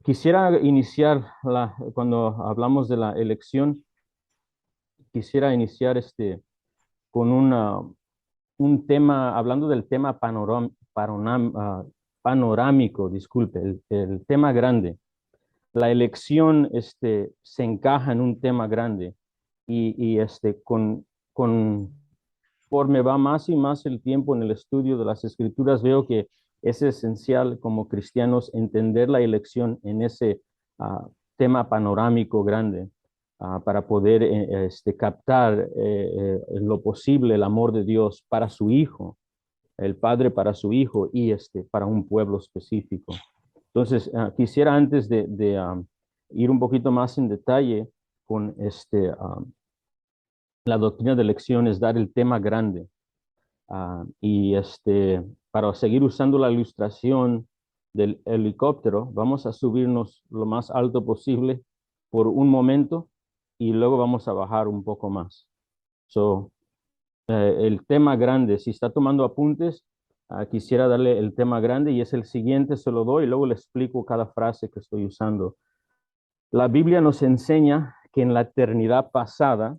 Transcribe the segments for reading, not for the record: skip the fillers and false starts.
Quisiera iniciar cuando hablamos de la elección, quisiera iniciar con un tema, hablando del tema panorámico, disculpe, el tema grande. La elección se encaja en un tema grande y conforme va más y más el tiempo en el estudio de las escrituras, veo que es esencial como cristianos entender la elección en ese tema panorámico grande para poder captar en lo posible el amor de Dios para su Hijo, el Padre para su Hijo y para un pueblo específico. Entonces, quisiera antes de ir un poquito más en detalle con la doctrina de elección, es dar el tema grande. Y para seguir usando la ilustración del helicóptero, vamos a subirnos lo más alto posible por un momento y luego vamos a bajar un poco más. So, el tema grande, si está tomando apuntes, quisiera darle el tema grande y es el siguiente, se lo doy y luego le explico cada frase que estoy usando. La Biblia nos enseña que en la eternidad pasada,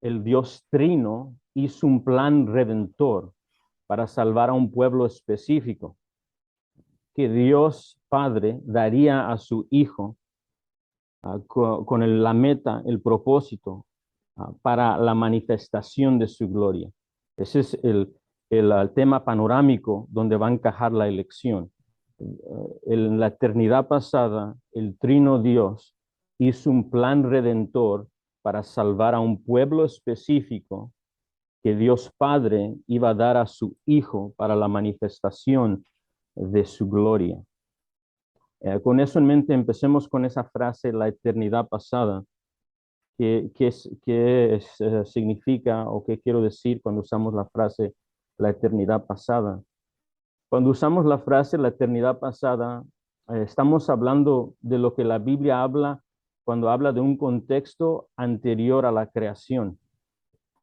el Dios Trino hizo un plan redentor para salvar a un pueblo específico, que Dios Padre daría a su Hijo con la meta, el propósito para la manifestación de su gloria. Ese es el tema panorámico donde va a encajar la elección. En la eternidad pasada, el Trino Dios hizo un plan redentor para salvar a un pueblo específico que Dios Padre iba a dar a su Hijo para la manifestación de su gloria. Con eso en mente, empecemos con esa frase, la eternidad pasada. ¿Qué significa o qué quiero decir cuando usamos la frase la eternidad pasada? Cuando usamos la frase la eternidad pasada, estamos hablando de lo que la Biblia habla cuando habla de un contexto anterior a la creación,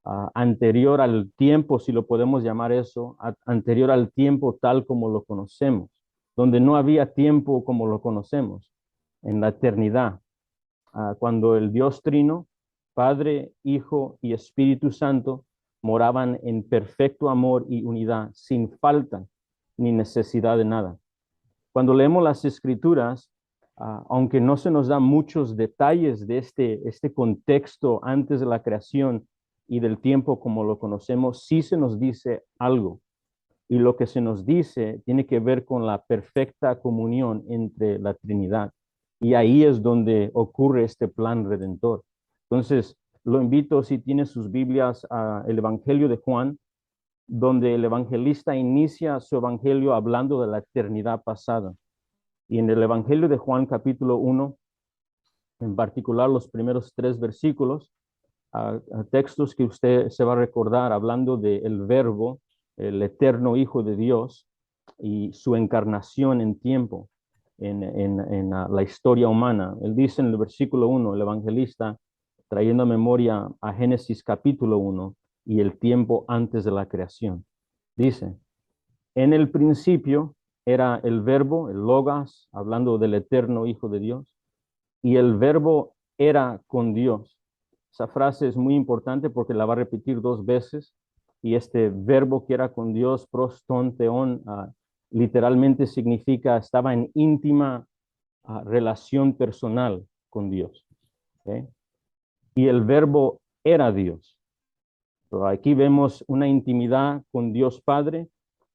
anterior al tiempo, si lo podemos llamar eso, anterior al tiempo tal como lo conocemos, donde no había tiempo como lo conocemos, en la eternidad, cuando el Dios Trino, Padre, Hijo y Espíritu Santo, moraban en perfecto amor y unidad, sin falta ni necesidad de nada. Cuando leemos las escrituras, aunque no se nos dan muchos detalles de este contexto antes de la creación y del tiempo como lo conocemos, sí se nos dice algo. Y lo que se nos dice tiene que ver con la perfecta comunión entre la Trinidad. Y ahí es donde ocurre este plan redentor. Entonces, lo invito, si tiene sus Biblias, al Evangelio de Juan, donde el evangelista inicia su evangelio hablando de la eternidad pasada. Y en el Evangelio de Juan capítulo 1, en particular los primeros 3 versículos, textos que usted se va a recordar hablando del Verbo, el eterno Hijo de Dios y su encarnación en tiempo, en la historia humana. Él dice en el versículo 1, el evangelista, trayendo a memoria a Génesis capítulo 1 y el tiempo antes de la creación. Dice, en el principio era el verbo, el logos, hablando del eterno Hijo de Dios, y el verbo era con Dios. Esa frase es muy importante porque la va a repetir 2 veces, y este verbo que era con Dios, proston, teón, literalmente significa estaba en íntima relación personal con Dios. ¿Okay? Y el verbo era Dios. Pero aquí vemos una intimidad con Dios Padre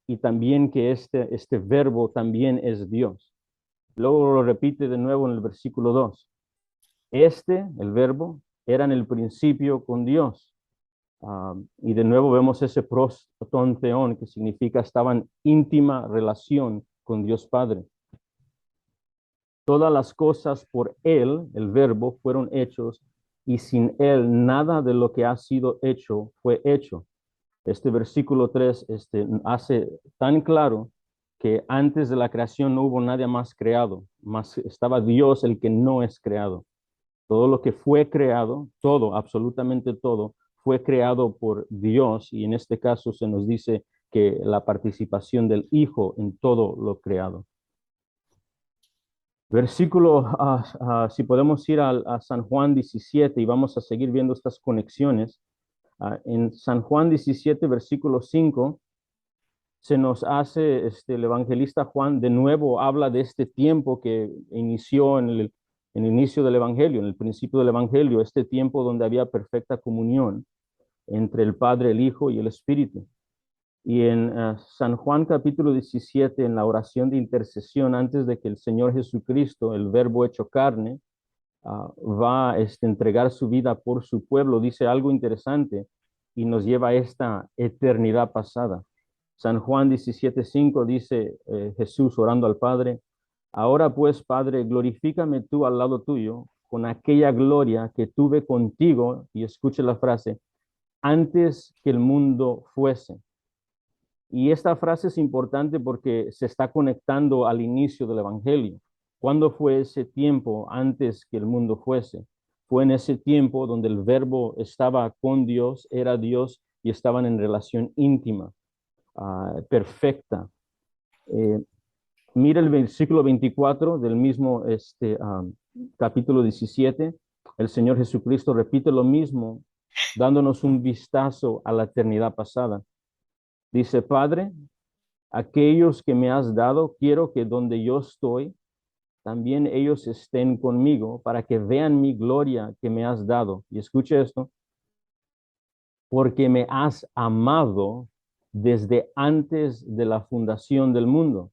y también que este verbo también es Dios. Luego lo repite de nuevo en el versículo 2. El verbo, era en el principio con Dios. Y de nuevo vemos ese proston theon, que significa estaba en íntima relación con Dios Padre. Todas las cosas por Él, el verbo, fueron hechos, y sin Él nada de lo que ha sido hecho fue hecho. Este versículo 3 hace tan claro que antes de la creación no hubo nadie más creado, más estaba Dios el que no es creado. Todo lo que fue creado, todo, absolutamente todo, fue creado por Dios, y en este caso se nos dice que la participación del Hijo en todo lo creado. Versículo, si podemos ir a San Juan 17 y vamos a seguir viendo estas conexiones. En San Juan 17, versículo 5, se nos hace, el evangelista Juan de nuevo habla de este tiempo que inició en el inicio del evangelio, en el principio del evangelio, este tiempo donde había perfecta comunión entre el Padre, el Hijo y el Espíritu. Y en San Juan capítulo 17, en la oración de intercesión, antes de que el Señor Jesucristo, el Verbo hecho carne, va a entregar su vida por su pueblo, dice algo interesante y nos lleva a esta eternidad pasada. San Juan 17:5 dice Jesús orando al Padre, ahora pues, Padre, glorifícame tú al lado tuyo con aquella gloria que tuve contigo, y escuche la frase, antes que el mundo fuese. Y esta frase es importante porque se está conectando al inicio del Evangelio. ¿Cuándo fue ese tiempo antes que el mundo fuese? Fue en ese tiempo donde el Verbo estaba con Dios, era Dios y estaban en relación íntima, perfecta. Eh, Mira el versículo 24 del mismo capítulo 17. El Señor Jesucristo repite lo mismo, dándonos un vistazo a la eternidad pasada. Dice, Padre, aquellos que me has dado, quiero que donde yo estoy, también ellos estén conmigo para que vean mi gloria que me has dado. Y escuche esto, porque me has amado desde antes de la fundación del mundo.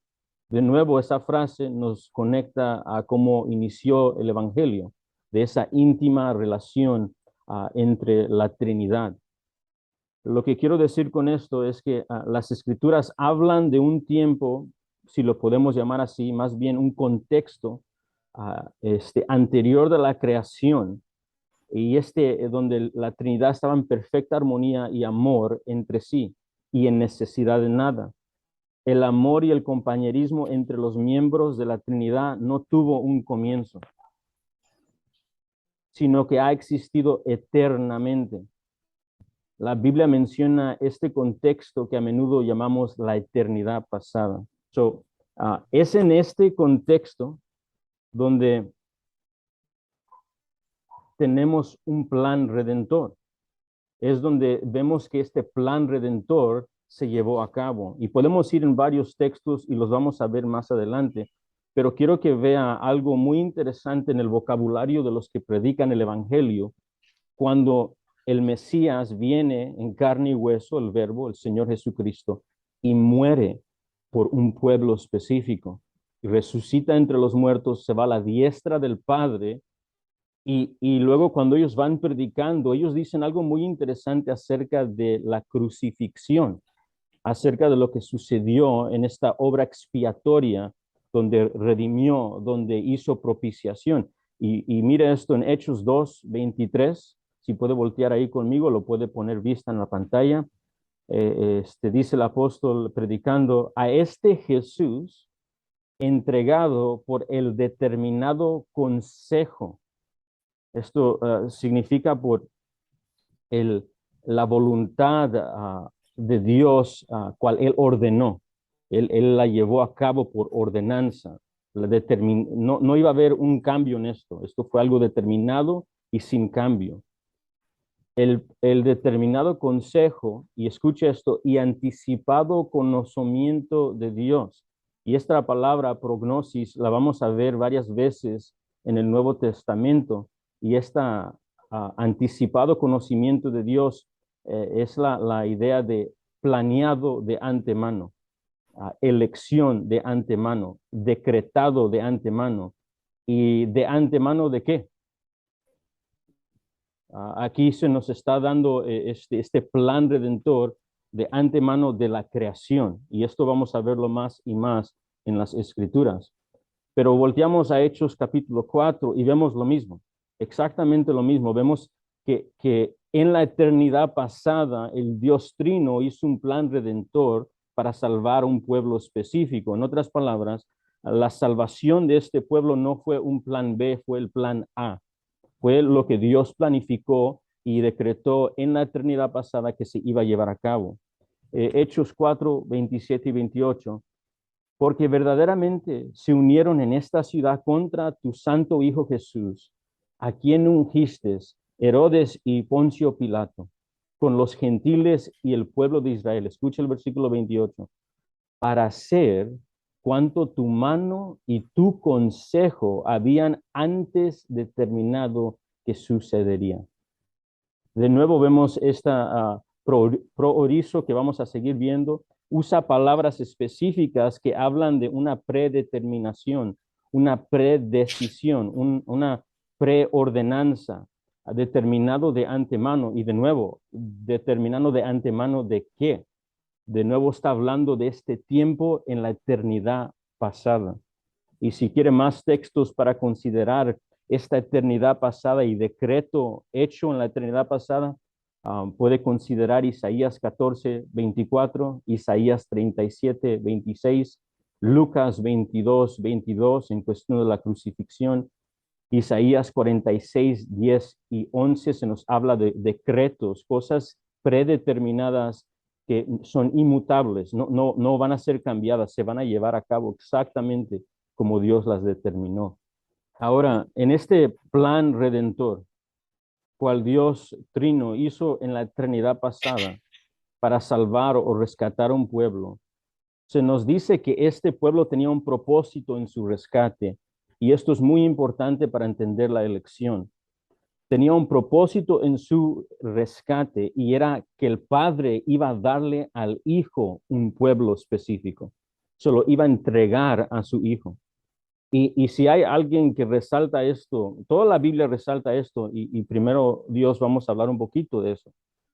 De nuevo, esa frase nos conecta a cómo inició el Evangelio, de esa íntima relación entre la Trinidad. Lo que quiero decir con esto es que las escrituras hablan de un tiempo, si lo podemos llamar así, más bien un contexto anterior de la creación, y donde la Trinidad estaba en perfecta armonía y amor entre sí y en necesidad de nada. El amor y el compañerismo entre los miembros de la Trinidad no tuvo un comienzo, sino que ha existido eternamente. La Biblia menciona este contexto que a menudo llamamos la eternidad pasada. Es en este contexto donde tenemos un plan redentor. Es donde vemos que este plan redentor se llevó a cabo. Y podemos ir en varios textos y los vamos a ver más adelante, pero quiero que vea algo muy interesante en el vocabulario de los que predican el Evangelio cuando el Mesías viene en carne y hueso, el Verbo, el Señor Jesucristo, y muere por un pueblo específico. Y resucita entre los muertos, se va a la diestra del Padre y luego cuando ellos van predicando, ellos dicen algo muy interesante acerca de la crucifixión, acerca de lo que sucedió en esta obra expiatoria donde redimió, donde hizo propiciación. Y mire esto en Hechos 2:23, si puede voltear ahí conmigo, lo puede poner vista en la pantalla. Dice el apóstol predicando, a este Jesús entregado por el determinado consejo. Esto significa por el, la voluntad de Dios, cual Él ordenó. Él la llevó a cabo por ordenanza. No iba a haber un cambio en esto. Esto fue algo determinado y sin cambio. El determinado consejo, y escucha esto, y anticipado conocimiento de Dios. Y esta palabra prognosis la vamos a ver varias veces en el Nuevo Testamento. Y esta anticipado conocimiento de Dios es la idea de planeado de antemano, elección de antemano, decretado de antemano. ¿Y de antemano de qué? Aquí se nos está dando este plan redentor de antemano de la creación, y esto vamos a verlo más y más en las escrituras. Pero volteamos a Hechos capítulo 4 y vemos lo mismo, exactamente lo mismo. Vemos que en la eternidad pasada el Dios Trino hizo un plan redentor para salvar a un pueblo específico. En otras palabras, la salvación de este pueblo no fue un plan B, fue el plan A. Fue lo que Dios planificó y decretó en la eternidad pasada que se iba a llevar a cabo. Hechos 4:27 y 28 porque verdaderamente se unieron en esta ciudad contra tu santo Hijo Jesús, a quien ungiste, Herodes y Poncio Pilato, con los gentiles y el pueblo de Israel. Escucha el versículo 28. Para hacer cuanto tu mano y tu consejo habían antes determinado que sucedería. De nuevo vemos esta proorizo que vamos a seguir viendo. Usa palabras específicas que hablan de una predeterminación, una predecisión, una preordenanza, determinado de antemano. Y de nuevo, determinado de antemano de qué. De nuevo está hablando de este tiempo en la eternidad pasada. Y si quiere más textos para considerar esta eternidad pasada y decreto hecho en la eternidad pasada, puede considerar Isaías 14, 24, Isaías 37, 26, Lucas 22, 22 en cuestión de la crucifixión, Isaías 46, 10 y 11 se nos habla de decretos, cosas predeterminadas que son inmutables, no van a ser cambiadas, se van a llevar a cabo exactamente como Dios las determinó. Ahora, en este plan redentor, cual Dios Trino hizo en la eternidad pasada para salvar o rescatar a un pueblo, se nos dice que este pueblo tenía un propósito en su rescate, y esto es muy importante para entender la elección. Tenía un propósito en su rescate y era que el padre iba a darle al hijo un pueblo específico. Se lo iba a entregar a su hijo. Y si hay alguien que resalta esto, toda la Biblia resalta esto, y primero Dios vamos a hablar un poquito de eso.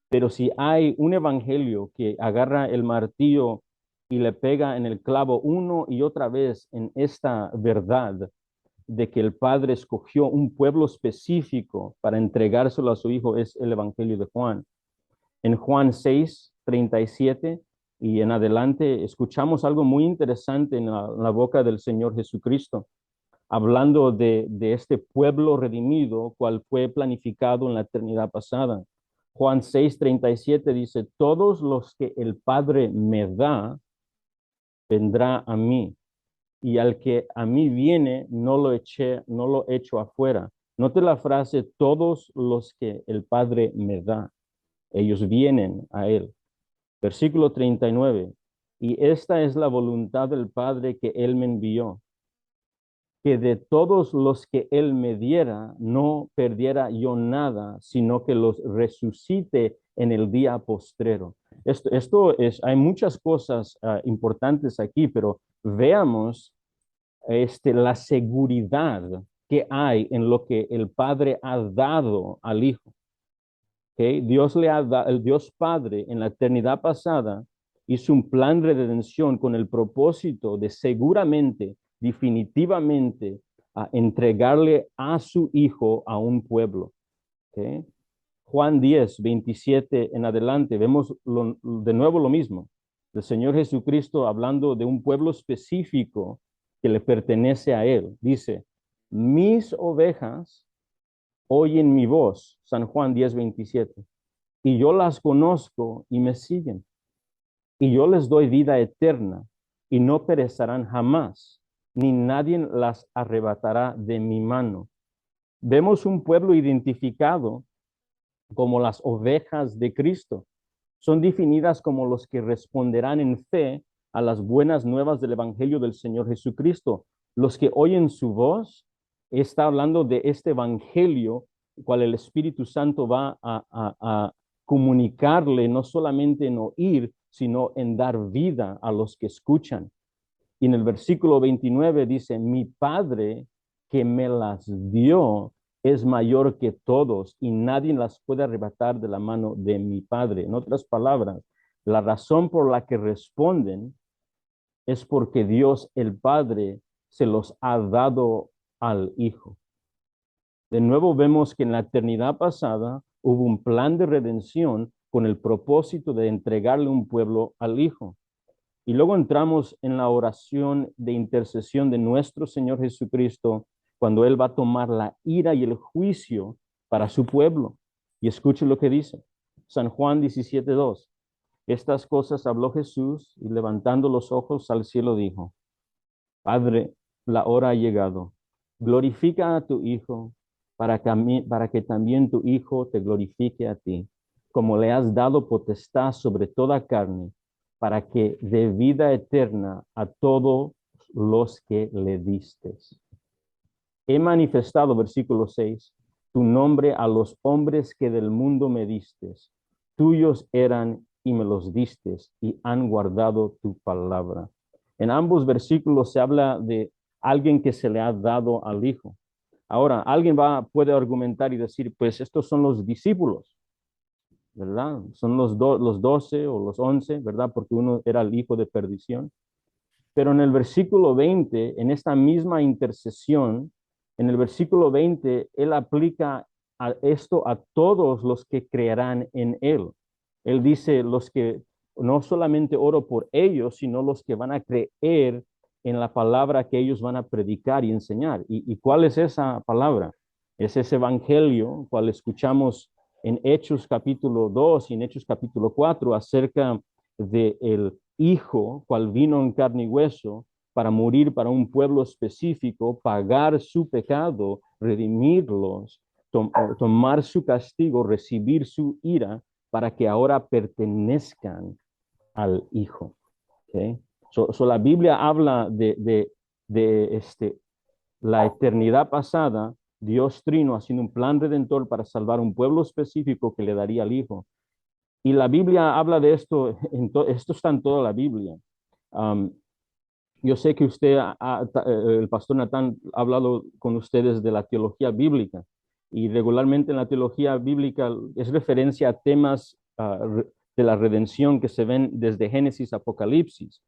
Pero si hay un evangelio que agarra el martillo y le pega en el clavo uno y otra vez en esta verdad de que el Padre escogió un pueblo específico para entregárselo a su Hijo, es el evangelio de Juan. En Juan 6, 37 y en adelante, escuchamos algo muy interesante en la boca del Señor Jesucristo, hablando de este pueblo redimido, cual fue planificado en la eternidad pasada. Juan 6:37 dice, todos los que el Padre me da, vendrá a mí, y al que a mí viene, no lo echo afuera. Note la frase, todos los que el Padre me da, ellos vienen a él. Versículo 39, y esta es la voluntad del Padre que él me envió, que de todos los que él me diera, no perdiera yo nada, sino que los resucite en el día postrero. Hay muchas cosas importantes aquí, pero veamos la seguridad que hay en lo que el Padre ha dado al Hijo. ¿Okay? El Dios Padre en la eternidad pasada hizo un plan de redención con el propósito de seguramente, definitivamente, entregarle a su Hijo a un pueblo. ¿Okay? Juan 10, 27 en adelante, vemos de nuevo lo mismo. El Señor Jesucristo hablando de un pueblo específico que le pertenece a Él. Dice, mis ovejas oyen mi voz, San Juan 10, 27, y yo las conozco y me siguen, y yo les doy vida eterna, y no perecerán jamás, ni nadie las arrebatará de mi mano. Vemos un pueblo identificado como las ovejas de Cristo. Son definidas como los que responderán en fe a las buenas nuevas del Evangelio del Señor Jesucristo. Los que oyen su voz, está hablando de este Evangelio, cual el Espíritu Santo va a comunicarle, no solamente en oír, sino en dar vida a los que escuchan. Y en el versículo 29 dice, mi Padre que me las dio es mayor que todos y nadie las puede arrebatar de la mano de mi Padre. En otras palabras, la razón por la que responden es porque Dios el Padre se los ha dado al Hijo. De nuevo vemos que en la eternidad pasada hubo un plan de redención con el propósito de entregarle un pueblo al Hijo. Y luego entramos en la oración de intercesión de nuestro Señor Jesucristo cuando Él va a tomar la ira y el juicio para su pueblo. Y escuche lo que dice San Juan 17:2. Estas cosas habló Jesús y levantando los ojos al cielo dijo, Padre, la hora ha llegado. Glorifica a tu Hijo para que también tu Hijo te glorifique a ti, como le has dado potestad sobre toda carne, para que dé vida eterna a todos los que le distes. He manifestado, versículo 6, tu nombre a los hombres que del mundo me distes. Tuyos eran y me los distes y han guardado tu palabra. En ambos versículos se habla de alguien que se le ha dado al Hijo. Ahora, alguien puede argumentar y decir, pues estos son los discípulos, ¿verdad? Son los 12 o los 11, ¿verdad? Porque uno era el hijo de perdición. Pero en el versículo 20, en esta misma intercesión, en el versículo 20, él aplica esto a todos los que creerán en él. Él dice, los que no solamente oro por ellos, sino los que van a creer en la palabra que ellos van a predicar y enseñar. ¿Y cuál es esa palabra? Es ese evangelio, cual escuchamos en Hechos capítulo 2 y en Hechos capítulo 4 acerca del Hijo, cual vino en carne y hueso para morir para un pueblo específico, pagar su pecado, redimirlos, tomar su castigo, recibir su ira, para que ahora pertenezcan al Hijo. ¿Okay? La Biblia habla de la eternidad pasada, Dios Trino haciendo un plan redentor para salvar un pueblo específico que le daría al Hijo. Y la Biblia habla de esto, esto está en toda la Biblia. Um, yo sé que el pastor Natán ha hablado con ustedes de la teología bíblica y regularmente en la teología bíblica es referencia a temas de la redención que se ven desde Génesis a Apocalipsis.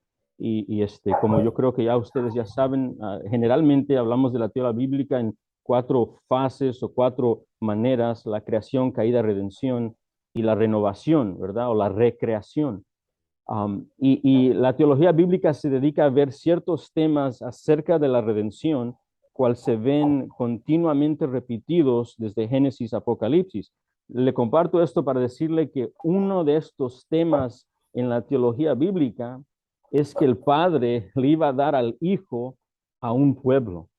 Como yo creo que ya ustedes ya saben, generalmente hablamos de la teología bíblica en 4 fases o 4 maneras: la creación, caída, redención y la renovación, ¿verdad? O la recreación. Y la teología bíblica se dedica a ver ciertos temas acerca de la redención, cual se ven continuamente repetidos desde Génesis a Apocalipsis. Le comparto esto para decirle que uno de estos temas en la teología bíblica es que el Padre le iba a dar al Hijo a un pueblo.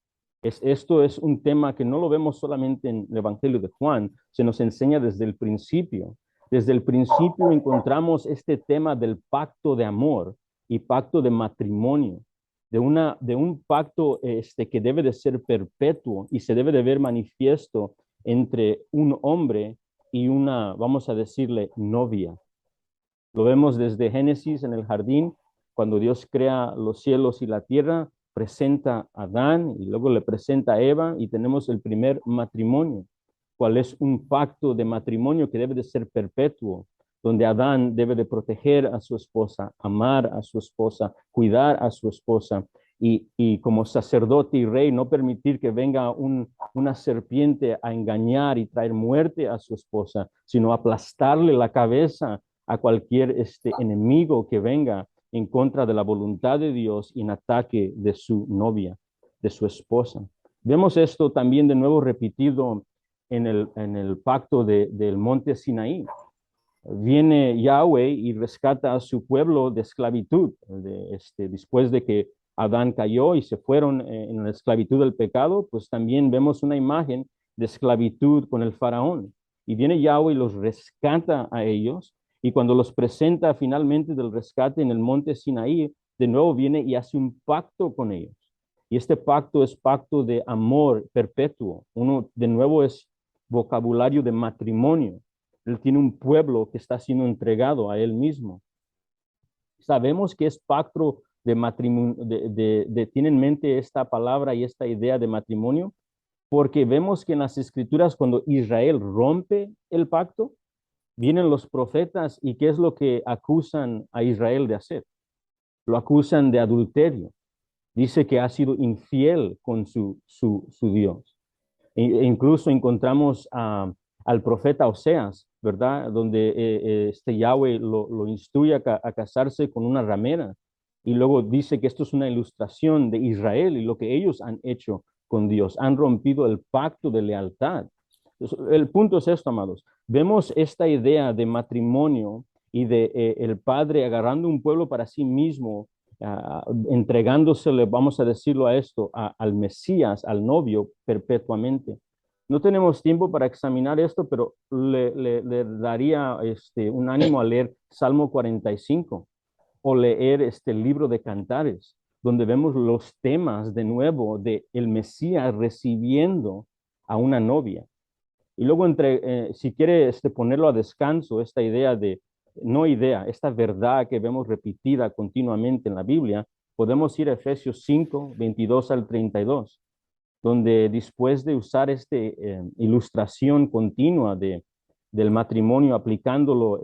Esto es un tema que no lo vemos solamente en el Evangelio de Juan, se nos enseña desde el principio. Desde el principio encontramos este tema del pacto de amor y pacto de matrimonio, de un pacto que debe de ser perpetuo y se debe de ver manifiesto entre un hombre y una, vamos a decirle, novia. Lo vemos desde Génesis en el jardín, cuando Dios crea los cielos y la tierra, presenta a Adán y luego le presenta a Eva y tenemos el primer matrimonio, cual es un pacto de matrimonio que debe de ser perpetuo, donde Adán debe de proteger a su esposa, amar a su esposa, cuidar a su esposa y como sacerdote y rey no permitir que venga una serpiente a engañar y traer muerte a su esposa, sino aplastarle la cabeza a cualquier enemigo que venga en contra de la voluntad de Dios y en ataque de su novia, de su esposa. Vemos esto también de nuevo repetido en el pacto del monte Sinaí. Viene Yahweh y rescata a su pueblo de esclavitud, después de que Adán cayó y se fueron en la esclavitud del pecado, pues también vemos una imagen de esclavitud con el faraón. Y viene Yahweh y los rescata a ellos, y cuando los presenta finalmente del rescate en el monte Sinaí, de nuevo viene y hace un pacto con ellos. Y este pacto es pacto de amor perpetuo. Uno, de nuevo, es vocabulario de matrimonio. Él tiene un pueblo que está siendo entregado a él mismo. Sabemos que es pacto de matrimonio, tiene en mente esta palabra y esta idea de matrimonio, porque vemos que en las escrituras cuando Israel rompe el pacto, vienen los profetas y ¿qué es lo que acusan a Israel de hacer? Lo acusan de adulterio. Dice que ha sido infiel con su Dios. Incluso encontramos al profeta Oseas, ¿verdad? Donde Yahweh lo instruye a casarse con una ramera. Y luego dice que esto es una ilustración de Israel y lo que ellos han hecho con Dios. Han rompido el pacto de lealtad. Entonces, el punto es esto, amados. Vemos esta idea de matrimonio y de el padre agarrando un pueblo para sí mismo entregándosele, vamos a decirlo a esto, al Mesías, al novio, perpetuamente. No tenemos tiempo para examinar esto, pero le daría un ánimo a leer Salmo 45 o leer este libro de Cantares, donde vemos los temas de nuevo de el Mesías recibiendo a una novia. Y luego, si quiere ponerlo a descanso, esta idea de, no idea, esta verdad que vemos repetida continuamente en la Biblia, podemos ir a Efesios 5, 22 al 32, donde después de usar esta ilustración continua del matrimonio, aplicándolo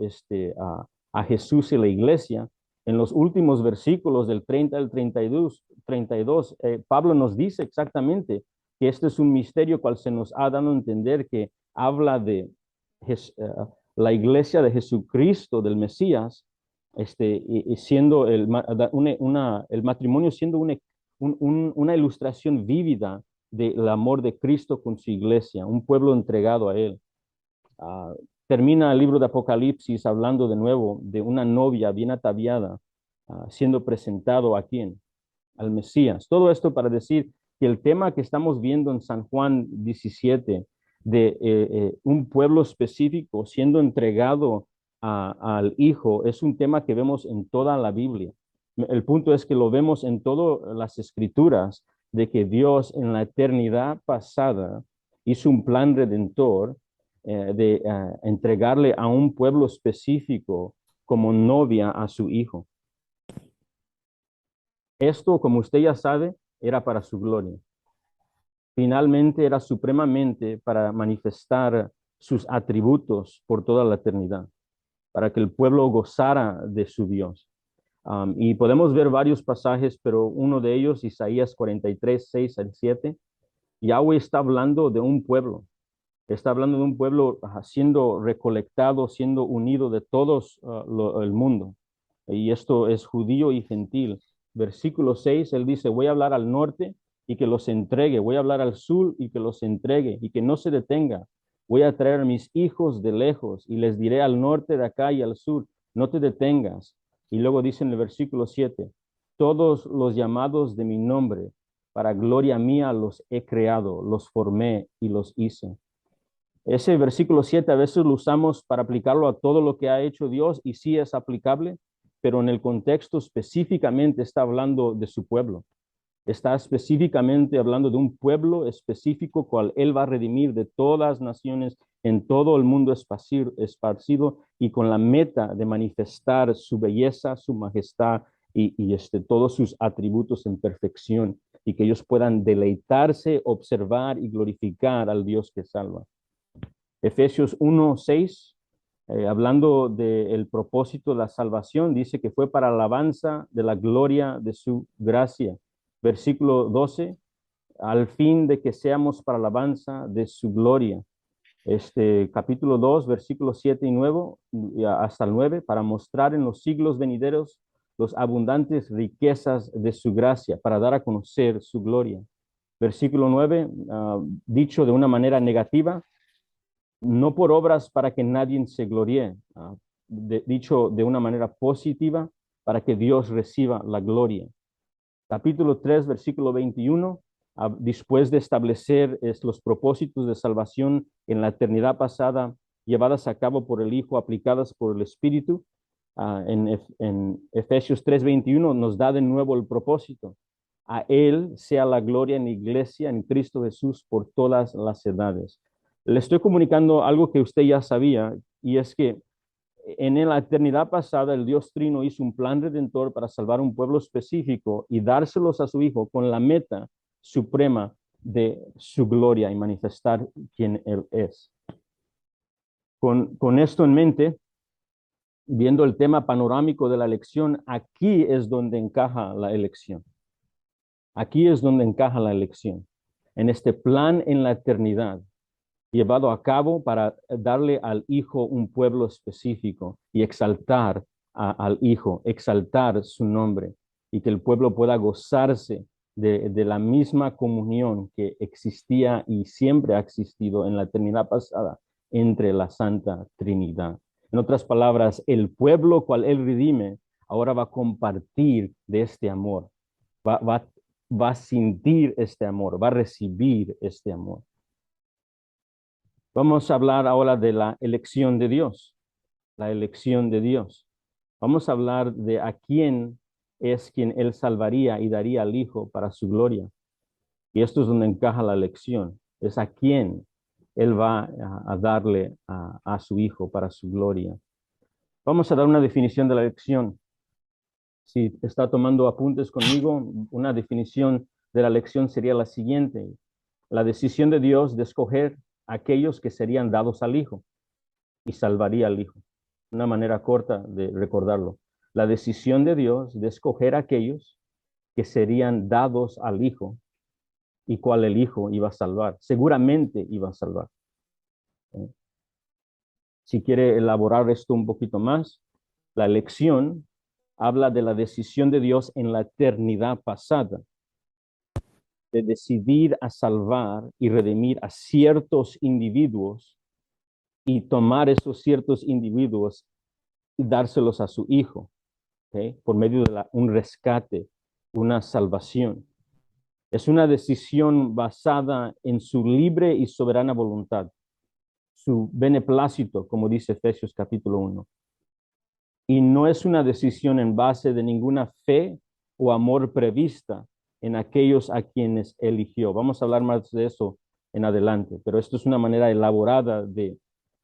a Jesús y la iglesia, en los últimos versículos del 30 al 32, Pablo nos dice exactamente que este es un misterio cual se nos ha dado a entender que habla de la iglesia de Jesucristo, del Mesías, y siendo el matrimonio siendo una ilustración vívida del amor de Cristo con su iglesia, un pueblo entregado a Él. Termina el libro de Apocalipsis hablando de nuevo de una novia bien ataviada, siendo presentado a quién, al Mesías. Todo esto para decir que el tema que estamos viendo en San Juan 17, de un pueblo específico siendo entregado al Hijo, es un tema que vemos en toda la Biblia. El punto es que lo vemos en todas las escrituras, de que Dios en la eternidad pasada hizo un plan redentor de entregarle a un pueblo específico como novia a su Hijo. Esto, como usted ya sabe, era para su gloria. Finalmente era supremamente para manifestar sus atributos por toda la eternidad, para que el pueblo gozara de su Dios. Y podemos ver varios pasajes, pero uno de ellos, Isaías 43, 6 al 7, Yahweh está hablando de un pueblo. Está hablando de un pueblo siendo recolectado, siendo unido de todos el mundo. Y esto es judío y gentil. Versículo 6, él dice, voy a hablar al norte y que los entregue. Voy a hablar al sur y que los entregue y que no se detenga. Voy a traer a mis hijos de lejos y les diré al norte de acá y al sur, no te detengas. Y luego dice en el versículo 7, todos los llamados de mi nombre, para gloria mía los he creado, los formé y los hice. Ese versículo 7 a veces lo usamos para aplicarlo a todo lo que ha hecho Dios y sí es aplicable, pero en el contexto específicamente está hablando de su pueblo. Está específicamente hablando de un pueblo específico cual Él va a redimir de todas las naciones en todo el mundo esparcido y con la meta de manifestar su belleza, su majestad y todos sus atributos en perfección y que ellos puedan deleitarse, observar y glorificar al Dios que salva. Efesios 1, 6, hablando del propósito de la salvación, dice que fue para alabanza de la gloria de su gracia. Versículo 12, al fin de que seamos para alabanza de su gloria. Capítulo 2, versículos 7 y 9, hasta el 9, para mostrar en los siglos venideros los abundantes riquezas de su gracia, para dar a conocer su gloria. Versículo 9, dicho de una manera negativa, no por obras para que nadie se gloríe, dicho de una manera positiva, para que Dios reciba la gloria. Capítulo 3, versículo 21, después de establecer los propósitos de salvación en la eternidad pasada, llevadas a cabo por el Hijo, aplicadas por el Espíritu, en Efesios 3, 21 nos da de nuevo el propósito. A Él sea la gloria en la iglesia, en Cristo Jesús, por todas las edades. Le estoy comunicando algo que usted ya sabía, y es que en la eternidad pasada el Dios Trino hizo un plan redentor para salvar un pueblo específico y dárselos a su Hijo con la meta suprema de su gloria y manifestar quién Él es. Con esto en mente, viendo el tema panorámico de la elección, aquí es donde encaja la elección. Aquí es donde encaja la elección. En este plan en la eternidad, llevado a cabo para darle al Hijo un pueblo específico y exaltar al Hijo, exaltar su nombre y que el pueblo pueda gozarse de la misma comunión que existía y siempre ha existido en la eternidad pasada entre la Santa Trinidad. En otras palabras, el pueblo cual Él redime ahora va a compartir de este amor, va, va, va a sentir este amor, va a recibir este amor. Vamos a hablar ahora de la elección de Dios, la elección de Dios. Vamos a hablar de a quién es quien Él salvaría y daría al Hijo para su gloria. Y esto es donde encaja la elección, es a quién Él va a darle a su Hijo para su gloria. Vamos a dar una definición de la elección. Si está tomando apuntes conmigo, una definición de la elección sería la siguiente: la decisión de Dios de escoger a aquellos que serían dados al Hijo y salvaría al Hijo. Una manera corta de recordarlo. La decisión de Dios de escoger a aquellos que serían dados al Hijo y cuál el Hijo iba a salvar. Seguramente iba a salvar. Si quiere elaborar esto un poquito más, la elección habla de la decisión de Dios en la eternidad pasada, de decidir a salvar y redimir a ciertos individuos y tomar esos ciertos individuos y dárselos a su Hijo, ¿okay? Por medio de un rescate, una salvación. Es una decisión basada en su libre y soberana voluntad, su beneplácito, como dice Efesios capítulo 1. Y no es una decisión en base de ninguna fe o amor prevista en aquellos a quienes eligió. Vamos a hablar más de eso en adelante, pero esto es una manera elaborada de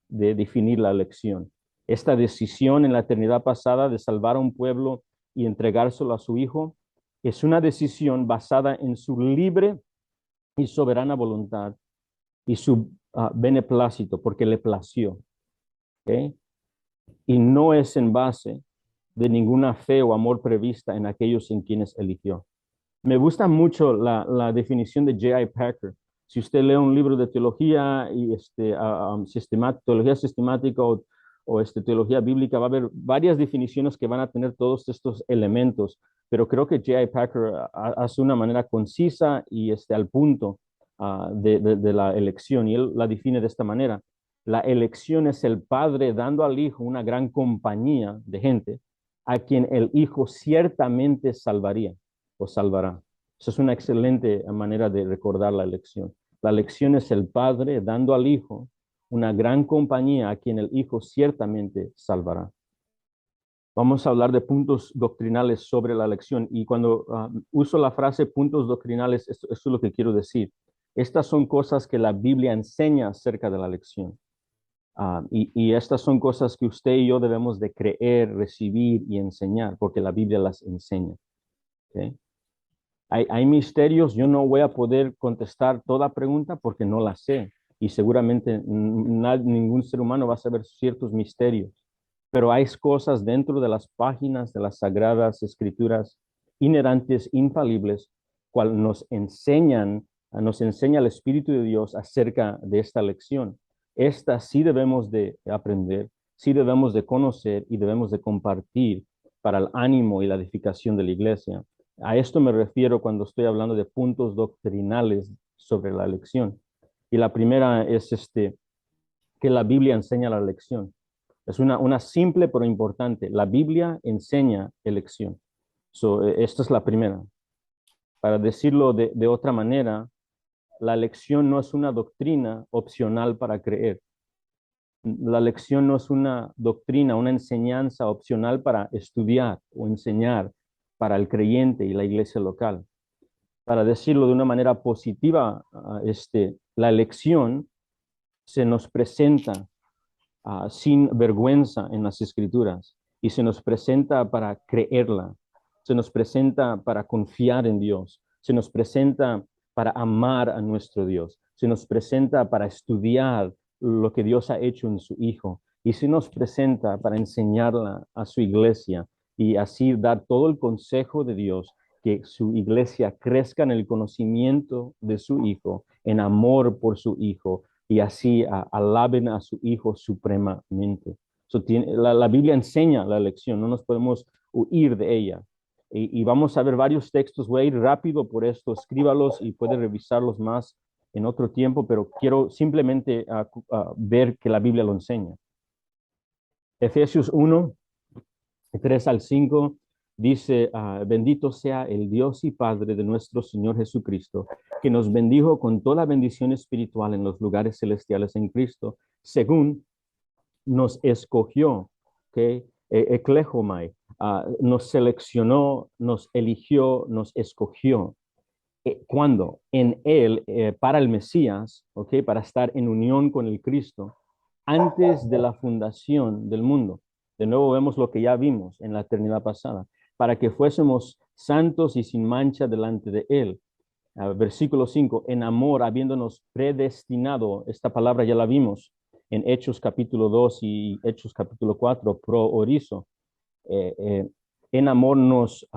definir la elección. Esta decisión en la eternidad pasada de salvar a un pueblo y entregárselo a su Hijo es una decisión basada en su libre y soberana voluntad y su beneplácito, porque le plació. ¿Okay? Y no es en base de ninguna fe o amor prevista en aquellos en quienes eligió. Me gusta mucho la definición de J.I. Packer. Si usted lee un libro de teología y teología sistemática o teología bíblica, va a haber varias definiciones que van a tener todos estos elementos, pero creo que J.I. Packer hace una manera concisa y al punto de la elección, y él la define de esta manera. La elección es el padre dando al hijo una gran compañía de gente a quien el hijo ciertamente salvaría o salvará. Eso es una excelente manera de recordar la elección. La elección es el padre dando al hijo una gran compañía a quien el hijo ciertamente salvará. Vamos a hablar de puntos doctrinales sobre la elección, y cuando uso la frase puntos doctrinales, esto es lo que quiero decir. Estas son cosas que la Biblia enseña acerca de la elección. Y estas son cosas que usted y yo debemos de creer, recibir y enseñar, porque la Biblia las enseña. ¿Okay? Hay misterios, yo no voy a poder contestar toda pregunta porque no la sé. Y seguramente ningún ser humano va a saber ciertos misterios. Pero hay cosas dentro de las páginas de las Sagradas Escrituras inherentes, infalibles, cual nos enseña el Espíritu de Dios acerca de esta lección. Esta sí debemos de aprender, sí debemos de conocer y debemos de compartir para el ánimo y la edificación de la iglesia. A esto me refiero cuando estoy hablando de puntos doctrinales sobre la elección. Y la primera es que la Biblia enseña la elección. Es una simple pero importante. La Biblia enseña elección. Esta es la primera. Para decirlo de otra manera, la elección no es una doctrina opcional para creer. La elección no es una doctrina, una enseñanza opcional para estudiar o enseñar para el creyente y la iglesia local. Para decirlo de una manera positiva, la elección se nos presenta sin vergüenza en las Escrituras y se nos presenta para creerla, se nos presenta para confiar en Dios, se nos presenta para amar a nuestro Dios, se nos presenta para estudiar lo que Dios ha hecho en su Hijo y se nos presenta para enseñarla a su iglesia y así dar todo el consejo de Dios, que su iglesia crezca en el conocimiento de su Hijo, en amor por su Hijo, y así alaben a su Hijo supremamente. La Biblia enseña la elección, no nos podemos huir de ella. Y vamos a ver varios textos, voy a ir rápido por esto, escríbalos y puede revisarlos más en otro tiempo, pero quiero simplemente ver que la Biblia lo enseña. Efesios 1, 3 al 5 dice, bendito sea el Dios y Padre de nuestro Señor Jesucristo, que nos bendijo con toda bendición espiritual en los lugares celestiales en Cristo, según nos escogió, ¿ok? Eklehomai, nos seleccionó, nos eligió, nos escogió. ¿Cuándo? En Él, para el Mesías, ¿ok? Para estar en unión con el Cristo, antes de la fundación del mundo. De nuevo vemos lo que ya vimos en la eternidad pasada, para que fuésemos santos y sin mancha delante de Él. Versículo 5, en amor, habiéndonos predestinado, esta palabra ya la vimos en Hechos capítulo 2 y Hechos capítulo 4, pro orizo. En amor nos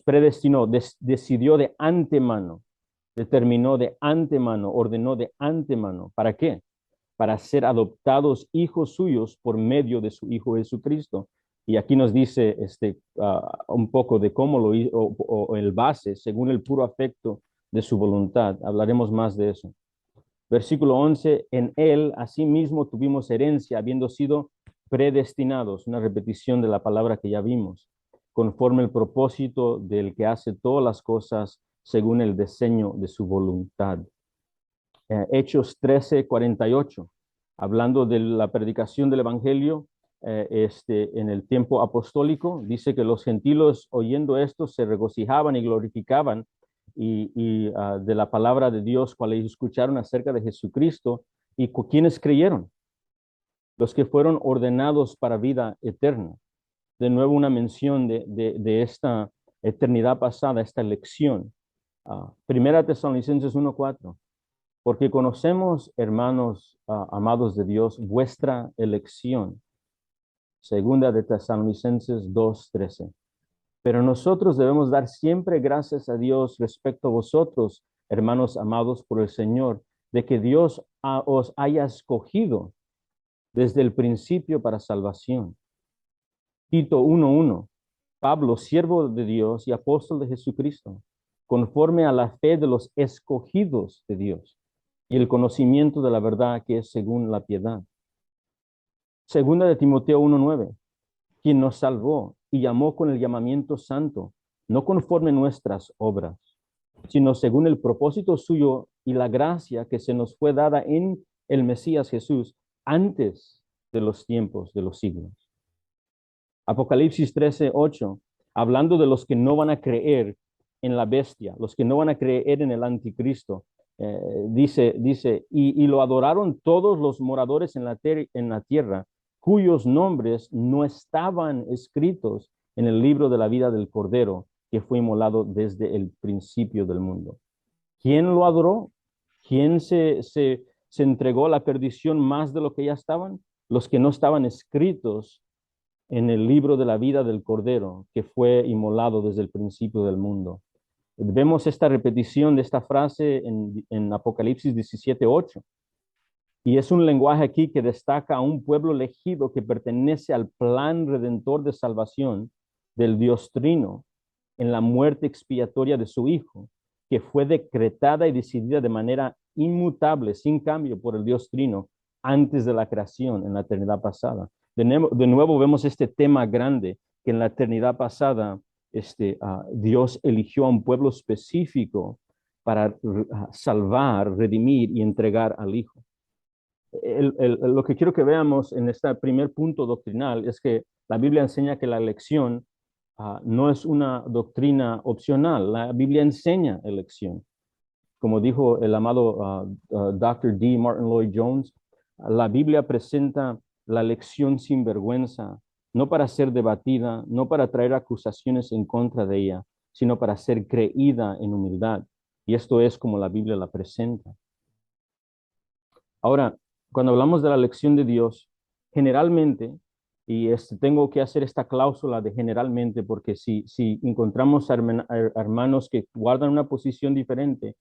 predestinó, decidió de antemano, determinó de antemano, ordenó de antemano. ¿Para qué? Para ser adoptados hijos suyos por medio de su Hijo Jesucristo. Y aquí nos dice un poco de cómo lo hizo, o el base, según el puro afecto de su voluntad. Hablaremos más de eso. Versículo 11, en él asimismo tuvimos herencia, habiendo sido predestinados, una repetición de la palabra que ya vimos, conforme el propósito del que hace todas las cosas según el diseño de su voluntad. Hechos 13:48, hablando de la predicación del Evangelio en el tiempo apostólico, dice que los gentiles oyendo esto se regocijaban y glorificaban de la palabra de Dios, cual ellos escucharon acerca de Jesucristo, y quienes creyeron, los que fueron ordenados para vida eterna. De nuevo una mención de esta eternidad pasada, esta elección. Primera Tesalonicenses 1:4. Porque conocemos, hermanos amados de Dios, vuestra elección. Segunda de Tesalonicenses 2:13. Pero nosotros debemos dar siempre gracias a Dios respecto a vosotros, hermanos amados por el Señor, de que Dios os haya escogido desde el principio para salvación. Tito 1:1. Pablo, siervo de Dios y apóstol de Jesucristo, conforme a la fe de los escogidos de Dios y el conocimiento de la verdad que es según la piedad. Segunda de Timoteo 1:9, quien nos salvó y llamó con el llamamiento santo, no conforme nuestras obras, sino según el propósito suyo y la gracia que se nos fue dada en el Mesías Jesús antes de los tiempos de los siglos. Apocalipsis 13:8, hablando de los que no van a creer en la bestia, los que no van a creer en el anticristo, dice, y lo adoraron todos los moradores en la tierra, cuyos nombres no estaban escritos en el libro de la vida del Cordero, que fue inmolado desde el principio del mundo. ¿Quién lo adoró? ¿Quién se entregó a la perdición más de lo que ya estaban? Los que no estaban escritos en el libro de la vida del Cordero, que fue inmolado desde el principio del mundo. Vemos esta repetición de esta frase en Apocalipsis 17:8. Y es un lenguaje aquí que destaca a un pueblo elegido que pertenece al plan redentor de salvación del Dios Trino en la muerte expiatoria de su Hijo, que fue decretada y decidida de manera inmutable, sin cambio, por el Dios Trino antes de la creación, en la eternidad pasada. De nuevo vemos este tema grande, que en la eternidad pasada Dios eligió a un pueblo específico para salvar, redimir y entregar al Hijo. Lo que quiero que veamos en este primer punto doctrinal es que la Biblia enseña que la elección no es una doctrina opcional. La Biblia enseña elección. Como dijo el amado Dr. D. Martin Lloyd Jones, la Biblia presenta la elección sin vergüenza, no para ser debatida, no para traer acusaciones en contra de ella, sino para ser creída en humildad. Y esto es como la Biblia la presenta. Ahora, cuando hablamos de la elección de Dios, generalmente, y tengo que hacer esta cláusula de generalmente, porque si encontramos hermanos que guardan una posición diferente,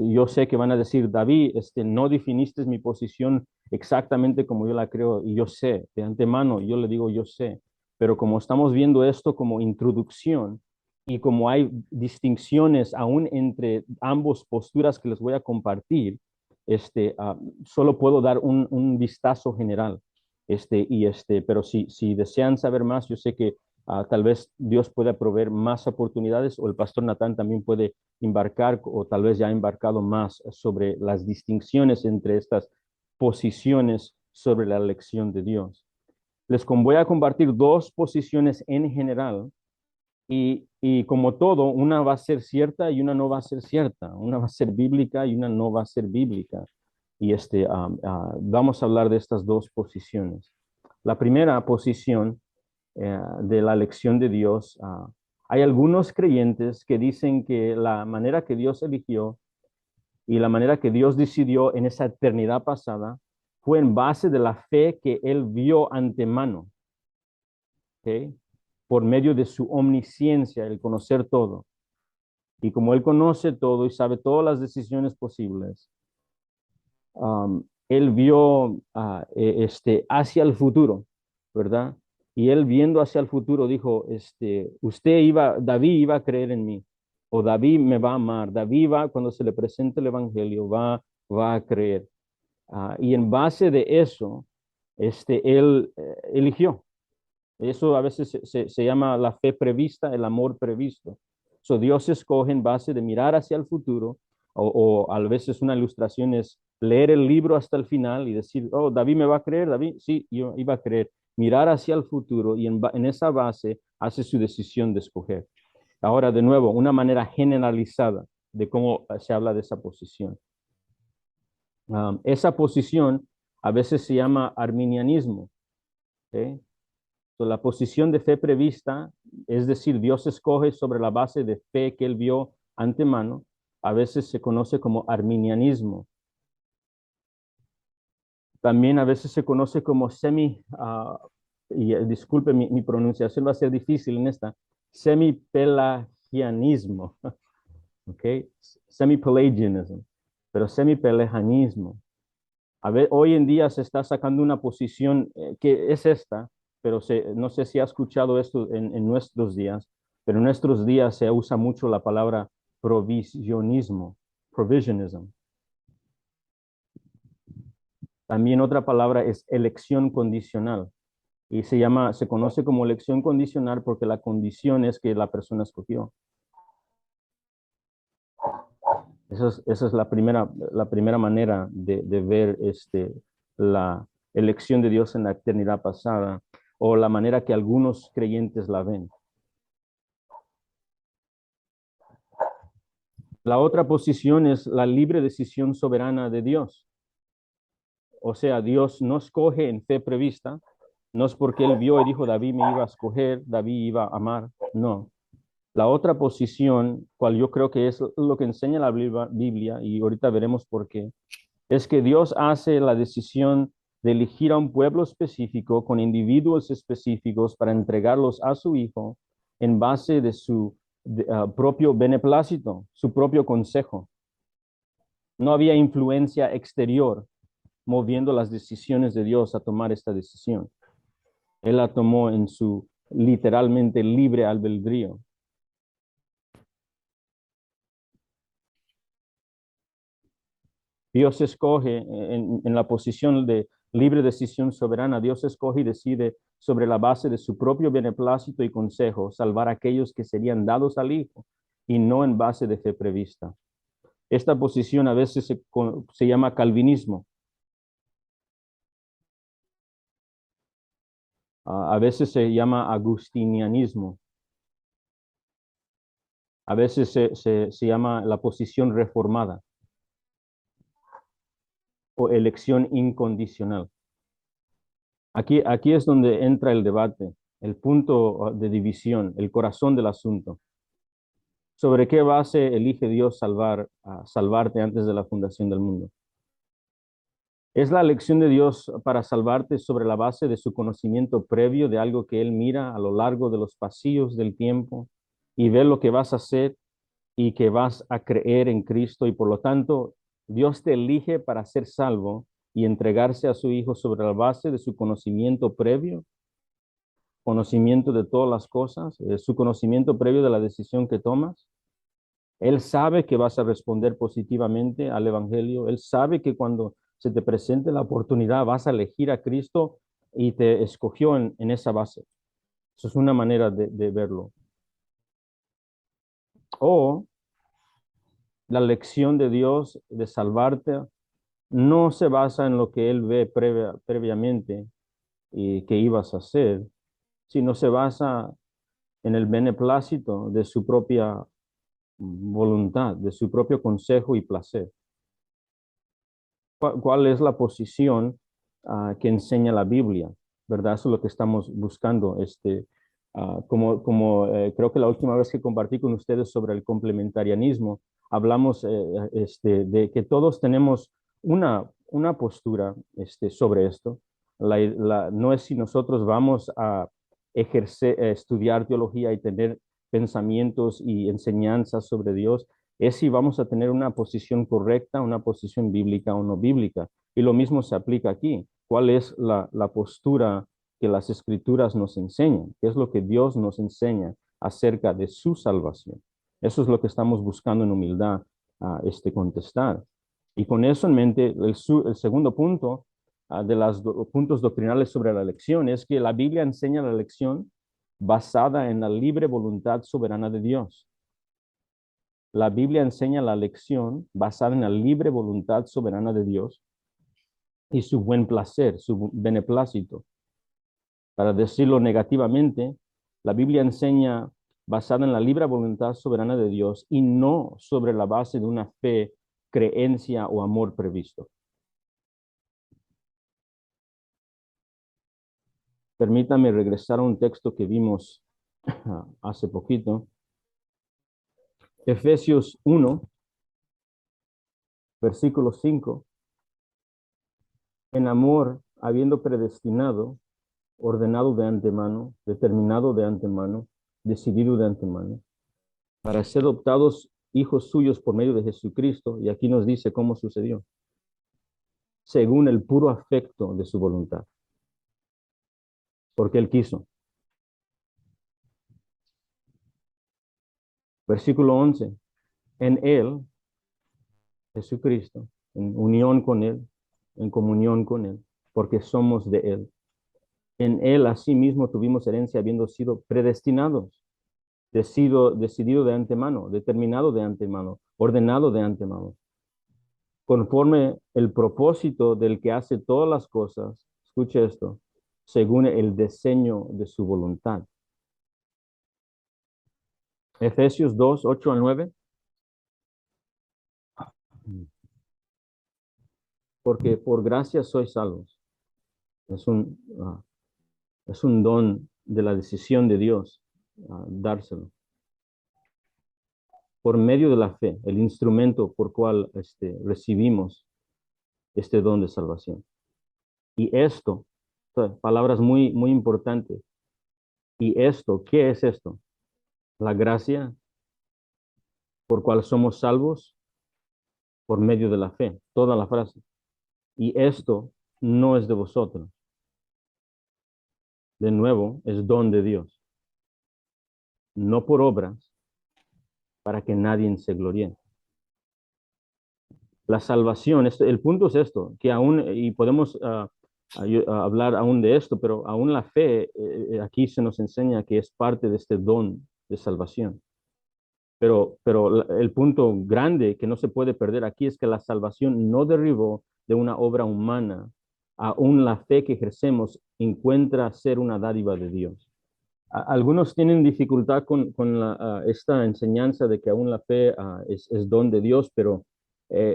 yo sé que van a decir, David, no definiste mi posición exactamente como yo la creo, y yo sé, de antemano, yo le digo, yo sé, pero como estamos viendo esto como introducción, y como hay distinciones aún entre ambos posturas que les voy a compartir, solo puedo dar un vistazo general. Pero si desean saber más, yo sé que tal vez Dios pueda proveer más oportunidades o el pastor Natán también puede embarcar o tal vez ya ha embarcado más sobre las distinciones entre estas posiciones sobre la elección de Dios. Voy a compartir dos posiciones en general y como todo, una va a ser cierta y una no va a ser cierta, una va a ser bíblica y una no va a ser bíblica. Vamos a hablar de estas dos posiciones. La primera posición de la elección de Dios, hay algunos creyentes que dicen que la manera que Dios eligió y la manera que Dios decidió en esa eternidad pasada fue en base de la fe que Él vio antemano, ¿ok? Por medio de su omnisciencia, el conocer todo. Y como Él conoce todo y sabe todas las decisiones posibles, Él vio hacia el futuro, ¿verdad? Y Él viendo hacia el futuro dijo, David iba a creer en mí, o David me va a amar, David va, cuando se le presente el Evangelio, va a creer. Y en base de eso, Él eligió. Eso a veces se llama la fe prevista, el amor previsto. So, Dios escoge en base de mirar hacia el futuro, o a veces una ilustración es leer el libro hasta el final y decir, oh, David me va a creer, David, sí, yo iba a creer. Mirar hacia el futuro y en esa base hace su decisión de escoger. Ahora, de nuevo, una manera generalizada de cómo se habla de esa posición. Esa posición a veces se llama arminianismo. ¿Okay? So, la posición de fe prevista, es decir, Dios escoge sobre la base de fe que Él vio antemano, a veces se conoce como arminianismo. También a veces se conoce como disculpe, mi pronunciación va a ser difícil en esta, semipelagianismo, ¿ok? Semipelagianism, pero semipelagianismo. Hoy en día se está sacando una posición que es esta, pero no sé si ha escuchado esto en nuestros días, pero en nuestros días se usa mucho la palabra provisionism. También otra palabra es elección condicional y se conoce como elección condicional porque la condición es que la persona escogió. Esa es la primera manera de ver la elección de Dios en la eternidad pasada, o la manera que algunos creyentes la ven. La otra posición es la libre decisión soberana de Dios. O sea, Dios no escoge en fe prevista, no es porque Él vio y dijo, David me iba a escoger, David iba a amar, no. La otra posición, cual yo creo que es lo que enseña la Biblia, y ahorita veremos por qué, es que Dios hace la decisión de elegir a un pueblo específico con individuos específicos para entregarlos a su Hijo en base de su propio beneplácito, su propio consejo. No había influencia exterior moviendo las decisiones de Dios a tomar esta decisión. Él la tomó en su literalmente libre albedrío. Dios escoge en la posición de libre decisión soberana, Dios escoge y decide sobre la base de su propio beneplácito y consejo salvar a aquellos que serían dados al Hijo y no en base de fe prevista. Esta posición a veces se llama calvinismo. A veces se llama agustinianismo. A veces se llama la posición reformada o elección incondicional. Aquí es donde entra el debate, el punto de división, el corazón del asunto. ¿Sobre qué base elige Dios salvarte antes de la fundación del mundo? ¿Es la elección de Dios para salvarte sobre la base de su conocimiento previo de algo que Él mira a lo largo de los pasillos del tiempo y ve lo que vas a hacer y que vas a creer en Cristo y por lo tanto Dios te elige para ser salvo y entregarse a su Hijo sobre la base de su conocimiento previo, conocimiento de todas las cosas, su conocimiento previo de la decisión que tomas? Él sabe que vas a responder positivamente al Evangelio. Él sabe que cuando se te presente la oportunidad vas a elegir a Cristo y te escogió en esa base. Eso es una manera de verlo. O la elección de Dios de salvarte no se basa en lo que Él ve previamente y que ibas a hacer, sino se basa en el beneplácito de su propia voluntad, de su propio consejo y placer. ¿Cuál es la posición que enseña la Biblia? ¿Verdad? Eso es lo que estamos buscando. Creo que la última vez que compartí con ustedes sobre el complementarianismo, hablamos de que todos tenemos una postura sobre esto. No es si nosotros vamos a estudiar teología y tener pensamientos y enseñanzas sobre Dios, es si vamos a tener una posición correcta, una posición bíblica o no bíblica. Y lo mismo se aplica aquí. ¿Cuál es la postura que las escrituras nos enseñan? ¿Qué es lo que Dios nos enseña acerca de su salvación? Eso es lo que estamos buscando en humildad contestar. Y con eso en mente, el segundo punto de los puntos doctrinales sobre la elección es que la Biblia enseña la elección basada en la libre voluntad soberana de Dios. La Biblia enseña la elección basada en la libre voluntad soberana de Dios y su buen placer, su beneplácito. Para decirlo negativamente, la Biblia enseña basada en la libre voluntad soberana de Dios y no sobre la base de una fe, creencia o amor previsto. Permítame regresar a un texto que vimos hace poquito. Efesios 1, versículo 5. En amor, habiendo predestinado, ordenado de antemano, determinado de antemano, decidido de antemano, para ser adoptados hijos suyos por medio de Jesucristo, y aquí nos dice cómo sucedió, según el puro afecto de su voluntad, porque Él quiso. Versículo 11, en Él, Jesucristo, en unión con Él, en comunión con Él, porque somos de Él. En Él asimismo tuvimos herencia habiendo sido predestinados, decidido de antemano, determinado de antemano, ordenado de antemano, conforme el propósito del que hace todas las cosas, escuche esto, según el diseño de su voluntad. Efesios 2, 8 al 9. Porque por gracia sois salvos. Es es un don de la decisión de Dios dárselo. Por medio de la fe, el instrumento por cual recibimos este don de salvación. Y esto, palabras muy, muy importantes. Y esto, ¿qué es esto? La gracia por cual somos salvos por medio de la fe. Toda la frase. Y esto no es de vosotros. De nuevo, es don de Dios. No por obras, para que nadie se gloríe. La salvación, el punto es esto, que aún, y podemos hablar aún de esto, pero aún la fe, aquí se nos enseña que es parte de este don de salvación. Pero el punto grande que no se puede perder aquí es que la salvación no derivó de una obra humana. Aún la fe que ejercemos encuentra ser una dádiva de Dios. Algunos tienen dificultad con esta enseñanza de que aún la fe es don de Dios, pero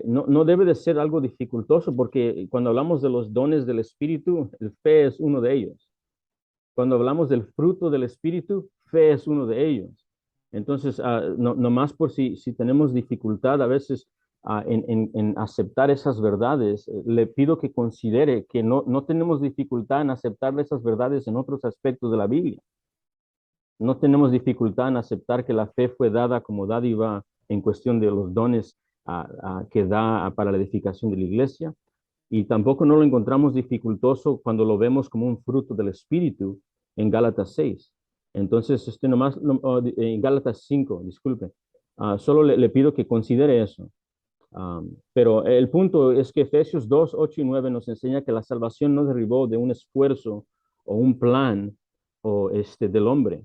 no debe de ser algo dificultoso porque cuando hablamos de los dones del Espíritu, el fe es uno de ellos. Cuando hablamos del fruto del Espíritu, fe es uno de ellos. Entonces, no más por si tenemos dificultad a veces en aceptar esas verdades, le pido que considere que no tenemos dificultad en aceptar esas verdades en otros aspectos de la Biblia. No tenemos dificultad en aceptar que la fe fue dada como dádiva en cuestión de los dones que da para la edificación de la iglesia. Y tampoco no lo encontramos dificultoso cuando lo vemos como un fruto del Espíritu en Gálatas 6. Entonces, en Gálatas 5, disculpe. Solo le pido que considere eso. Pero el punto es que Efesios 2, 8 y 9 nos enseña que la salvación no derivó de un esfuerzo o un plan o del hombre,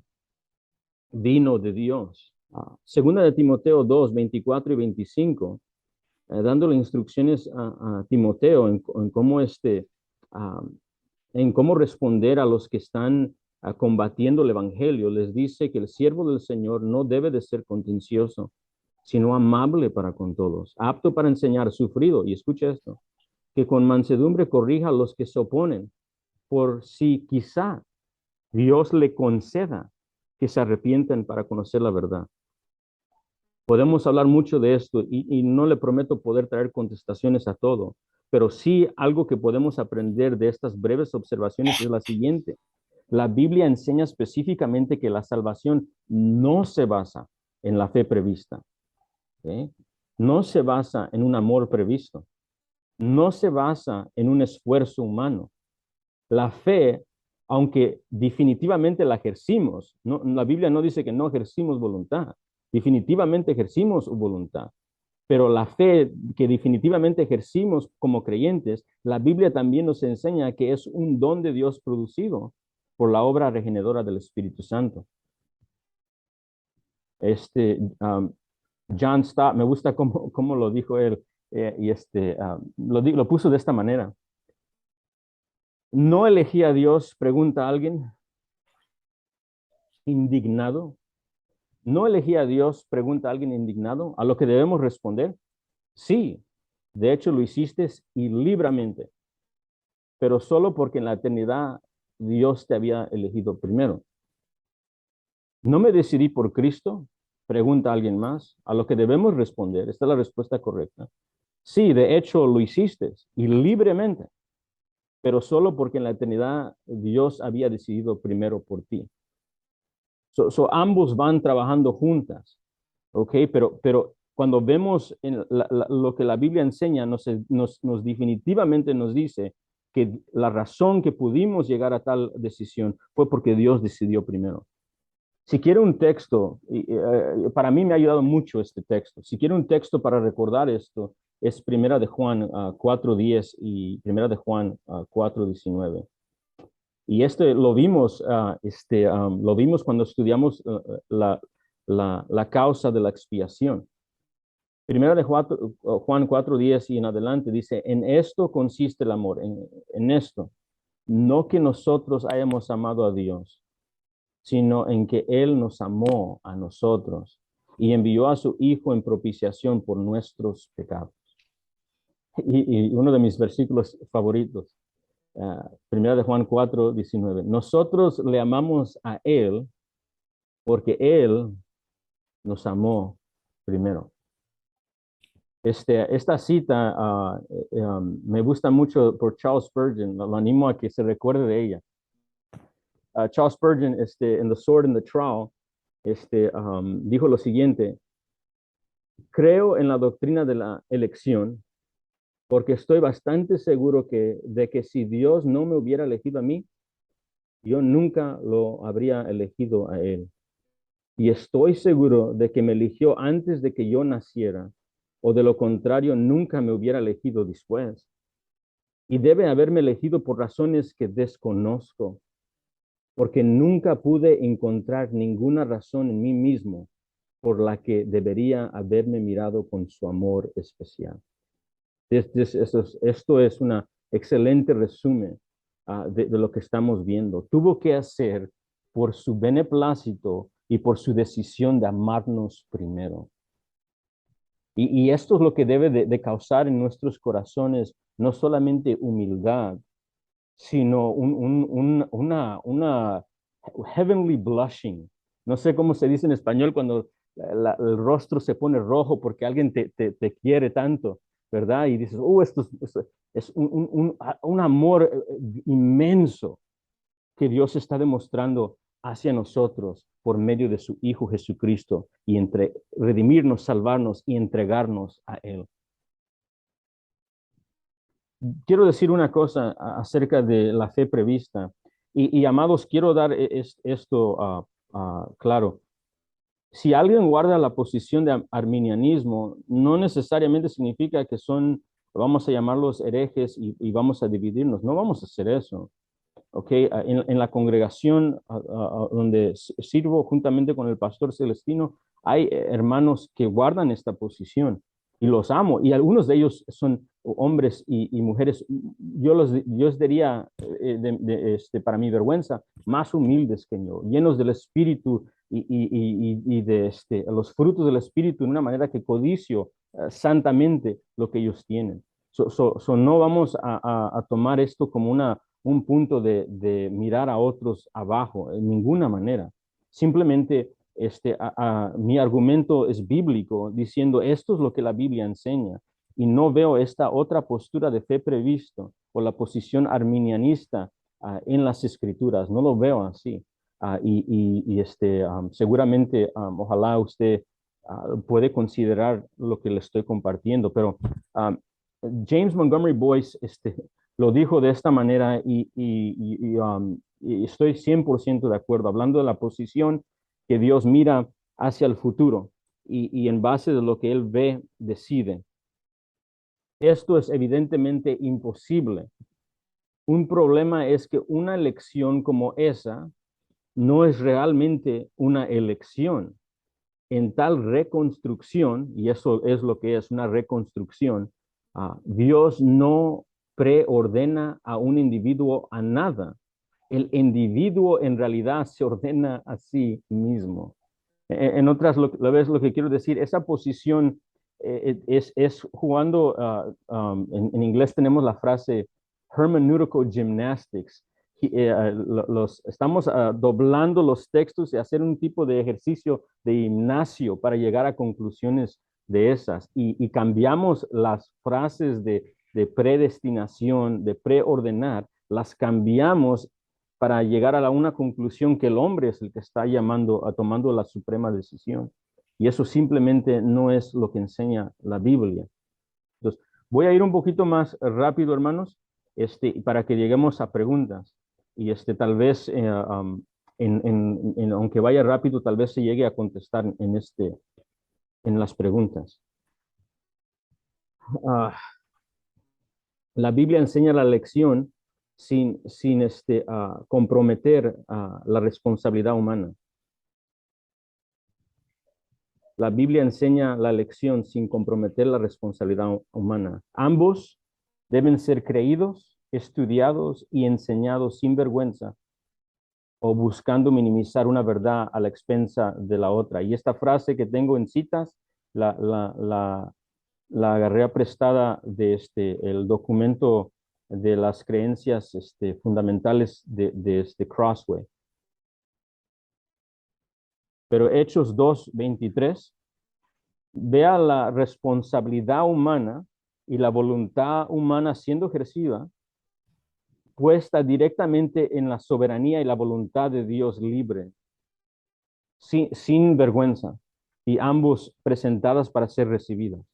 vino de Dios. Segunda de Timoteo 2, 24 y 25, dándole instrucciones a Timoteo en cómo ah, en cómo responder a los que están combatiendo el evangelio. Les dice que el siervo del Señor no debe de ser contencioso, sino amable para con todos, apto para enseñar, sufrido, y escucha esto, que con mansedumbre corrija a los que se oponen, por si quizá Dios le conceda que se arrepientan para conocer la verdad. Podemos hablar mucho de esto y no le prometo poder traer contestaciones a todo, pero sí algo que podemos aprender de estas breves observaciones es la siguiente. La Biblia enseña específicamente que la salvación no se basa en la fe prevista, ¿ok? No se basa en un amor previsto, no se basa en un esfuerzo humano. La fe, aunque definitivamente la ejercimos, no, la Biblia no dice que no ejercimos voluntad, definitivamente ejercimos voluntad, pero la fe que definitivamente ejercimos como creyentes, la Biblia también nos enseña que es un don de Dios producido por la obra regeneradora del Espíritu Santo. John Stott, me gusta cómo lo dijo él, lo puso de esta manera. ¿No elegí a Dios? Pregunta alguien indignado. ¿No elegí a Dios? Pregunta alguien indignado. A lo que debemos responder, sí, de hecho lo hiciste y libremente, pero solo porque en la eternidad Dios te había elegido primero. ¿No me decidí por Cristo? Pregunta alguien más. A lo que debemos responder, esta es la respuesta correcta. Sí, de hecho lo hiciste y libremente, pero solo porque en la eternidad Dios había decidido primero por ti. Ambos van trabajando juntas, ¿ok? Pero cuando vemos en lo que la Biblia enseña, nos definitivamente nos dice que la razón que pudimos llegar a tal decisión fue porque Dios decidió primero. Si quiere un texto, para mí me ha ayudado mucho este texto. Si quiere un texto para recordar esto, es Primera de Juan 4:10 y Primera de Juan 4:19. Y lo vimos cuando estudiamos la causa de la expiación. Primera de Juan 4:10 y en adelante dice, en esto consiste el amor, en esto, no que nosotros hayamos amado a Dios, sino en que Él nos amó a nosotros y envió a su Hijo en propiciación por nuestros pecados. Y uno de mis versículos favoritos, Primera de Juan 4:19. Nosotros le amamos a Él porque Él nos amó primero. Esta cita me gusta mucho por Charles Spurgeon. Lo animo a que se recuerde de ella. Charles Spurgeon, en The Sword and the Trowel, dijo lo siguiente: creo en la doctrina de la elección porque estoy bastante seguro de que si Dios no me hubiera elegido a mí, yo nunca lo habría elegido a él. Y estoy seguro de que me eligió antes de que yo naciera, o de lo contrario, nunca me hubiera elegido después. Y debe haberme elegido por razones que desconozco, porque nunca pude encontrar ninguna razón en mí mismo por la que debería haberme mirado con su amor especial. Esto es una excelente resumen de lo que estamos viendo. Tuvo que hacer por su beneplácito y por su decisión de amarnos primero. Y esto es lo que debe de causar en nuestros corazones no solamente humildad, sino una heavenly blushing. No sé cómo se dice en español cuando el rostro se pone rojo porque alguien te quiere tanto, ¿verdad? Y dices, esto es un amor inmenso que Dios está demostrando hacia nosotros por medio de su Hijo Jesucristo y redimirnos, salvarnos y entregarnos a Él. Quiero decir una cosa acerca de la fe prevista. Y amados, quiero dar esto claro. Si alguien guarda la posición de arminianismo, no necesariamente significa que son, vamos a llamarlos herejes y vamos a dividirnos. No vamos a hacer eso. Okay, en la congregación donde sirvo juntamente con el pastor Celestino, hay hermanos que guardan esta posición y los amo. Y algunos de ellos son hombres y mujeres, yo les diría, para mi vergüenza, más humildes que yo, llenos del Espíritu y de los frutos del Espíritu de una manera que codicio santamente lo que ellos tienen. No vamos a tomar esto como un punto de mirar a otros abajo, en ninguna manera. Simplemente mi argumento es bíblico, diciendo esto es lo que la Biblia enseña, y no veo esta otra postura de fe previsto o la posición arminianista en las escrituras, no lo veo así. Seguramente, ojalá usted puede considerar lo que le estoy compartiendo, pero James Montgomery Boyce lo dijo de esta manera y estoy 100% de acuerdo, hablando de la posición que Dios mira hacia el futuro y en base de lo que Él ve, decide. Esto es evidentemente imposible. Un problema es que una elección como esa no es realmente una elección. En tal reconstrucción, y eso es lo que es una reconstrucción, Dios no preordena a un individuo a nada. El individuo en realidad se ordena a sí mismo. En otras, lo que quiero decir, esa posición es jugando, en inglés tenemos la frase hermeneutical gymnastics. Estamos doblando los textos y hacer un tipo de ejercicio de gimnasio para llegar a conclusiones de esas. Y cambiamos las frases de predestinación, de preordenar, las cambiamos para llegar a una conclusión que el hombre es el que está tomando la suprema decisión. Y eso simplemente no es lo que enseña la Biblia. Entonces, voy a ir un poquito más rápido, hermanos, para que lleguemos a preguntas. Y tal vez, aunque vaya rápido, tal vez se llegue a contestar en las preguntas. Uh, la Biblia enseña la lección sin comprometer la responsabilidad humana. La Biblia enseña la lección sin comprometer la responsabilidad humana. Ambos deben ser creídos, estudiados y enseñados sin vergüenza o buscando minimizar una verdad a la expensa de la otra. Y esta frase que tengo en citas, la agarré prestada de el documento de las creencias fundamentales de Crossway. Pero Hechos 2:23, vea la responsabilidad humana y la voluntad humana siendo ejercida, puesta directamente en la soberanía y la voluntad de Dios libre, sin vergüenza, y ambos presentadas para ser recibidas.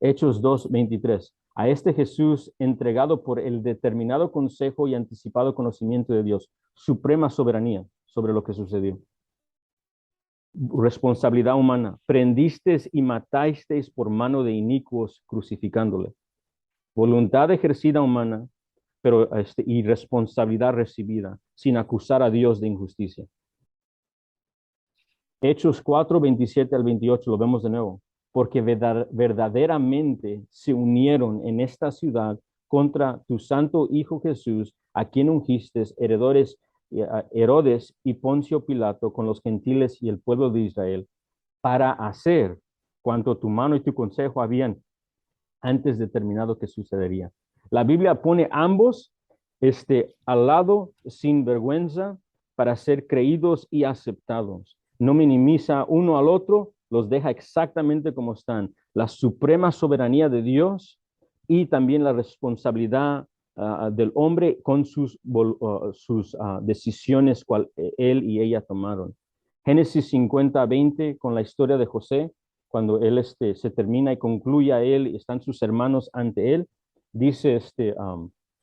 Hechos 2:23. A este Jesús, entregado por el determinado consejo y anticipado conocimiento de Dios, suprema soberanía sobre lo que sucedió. Responsabilidad humana. Prendisteis y matasteis por mano de inicuos, crucificándole. Voluntad ejercida humana, pero y responsabilidad recibida, sin acusar a Dios de injusticia. Hechos 4:27 al 28, lo vemos de nuevo. Porque verdaderamente se unieron en esta ciudad contra tu santo Hijo Jesús, a quien ungiste, Herodes y Poncio Pilato, con los gentiles y el pueblo de Israel, para hacer cuanto tu mano y tu consejo habían antes determinado que sucedería. La Biblia pone ambos al lado sin vergüenza para ser creídos y aceptados. No minimiza uno al otro, los deja exactamente como están. La suprema soberanía de Dios y también la responsabilidad del hombre con sus decisiones cual él y ella tomaron. Génesis 50:20, con la historia de José, cuando él se termina y concluye a él, y están sus hermanos ante él, dice,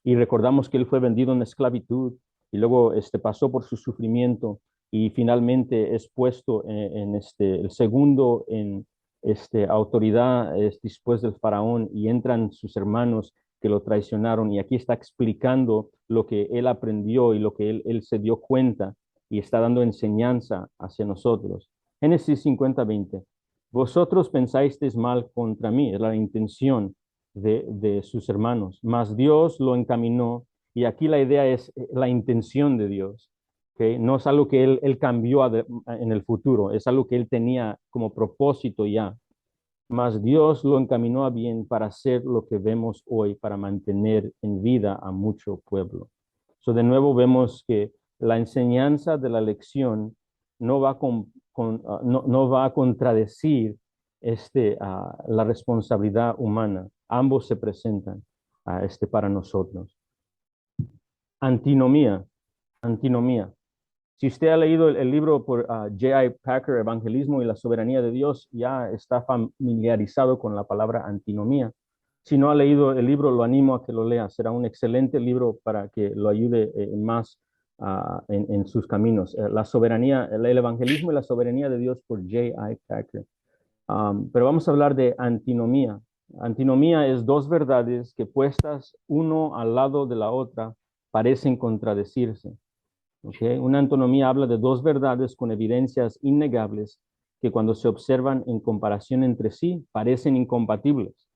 y recordamos que él fue vendido en esclavitud y luego pasó por su sufrimiento, y finalmente es puesto el segundo en autoridad después del faraón y entran sus hermanos que lo traicionaron y aquí está explicando lo que él aprendió y lo que él se dio cuenta y está dando enseñanza hacia nosotros. Génesis 50:20. Vosotros pensasteis mal contra mí, es la intención de sus hermanos, mas Dios lo encaminó y aquí la idea es la intención de Dios. ¿Okay? No es algo que él cambió en el futuro, es algo que él tenía como propósito ya. Mas Dios lo encaminó a bien para hacer lo que vemos hoy, para mantener en vida a mucho pueblo. So, de nuevo vemos que la enseñanza de la lección no va, no va a contradecir la responsabilidad humana. Ambos se presentan para nosotros. Antinomía, antinomía. Si usted ha leído el libro por J.I. Packer, Evangelismo y la Soberanía de Dios, ya está familiarizado con la palabra antinomía. Si no ha leído el libro, lo animo a que lo lea. Será un excelente libro para que lo ayude más en sus caminos. La soberanía, el evangelismo y la soberanía de Dios por J.I. Packer. Pero vamos a hablar de antinomía. Antinomía es dos verdades que puestas uno al lado de la otra parecen contradecirse. ¿Okay? Una antinomía habla de dos verdades con evidencias innegables que cuando se observan en comparación entre sí parecen incompatibles.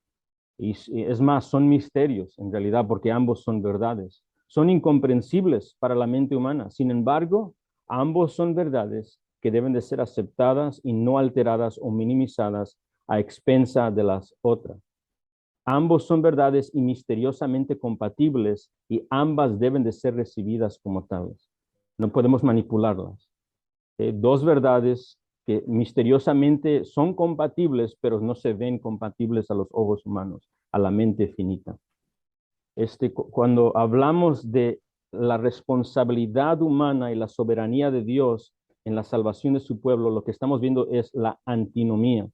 Y es más, son misterios en realidad porque ambos son verdades. Son incomprensibles para la mente humana. Sin embargo, ambos son verdades que deben de ser aceptadas y no alteradas o minimizadas a expensa de las otras. Ambos son verdades y misteriosamente compatibles y ambas deben de ser recibidas como tales. No podemos manipularlas. Dos verdades que misteriosamente son compatibles, pero no se ven compatibles a los ojos humanos, a la mente finita. Cuando hablamos de la responsabilidad humana y la soberanía de Dios en la salvación de su pueblo, lo que estamos viendo es la antinomía.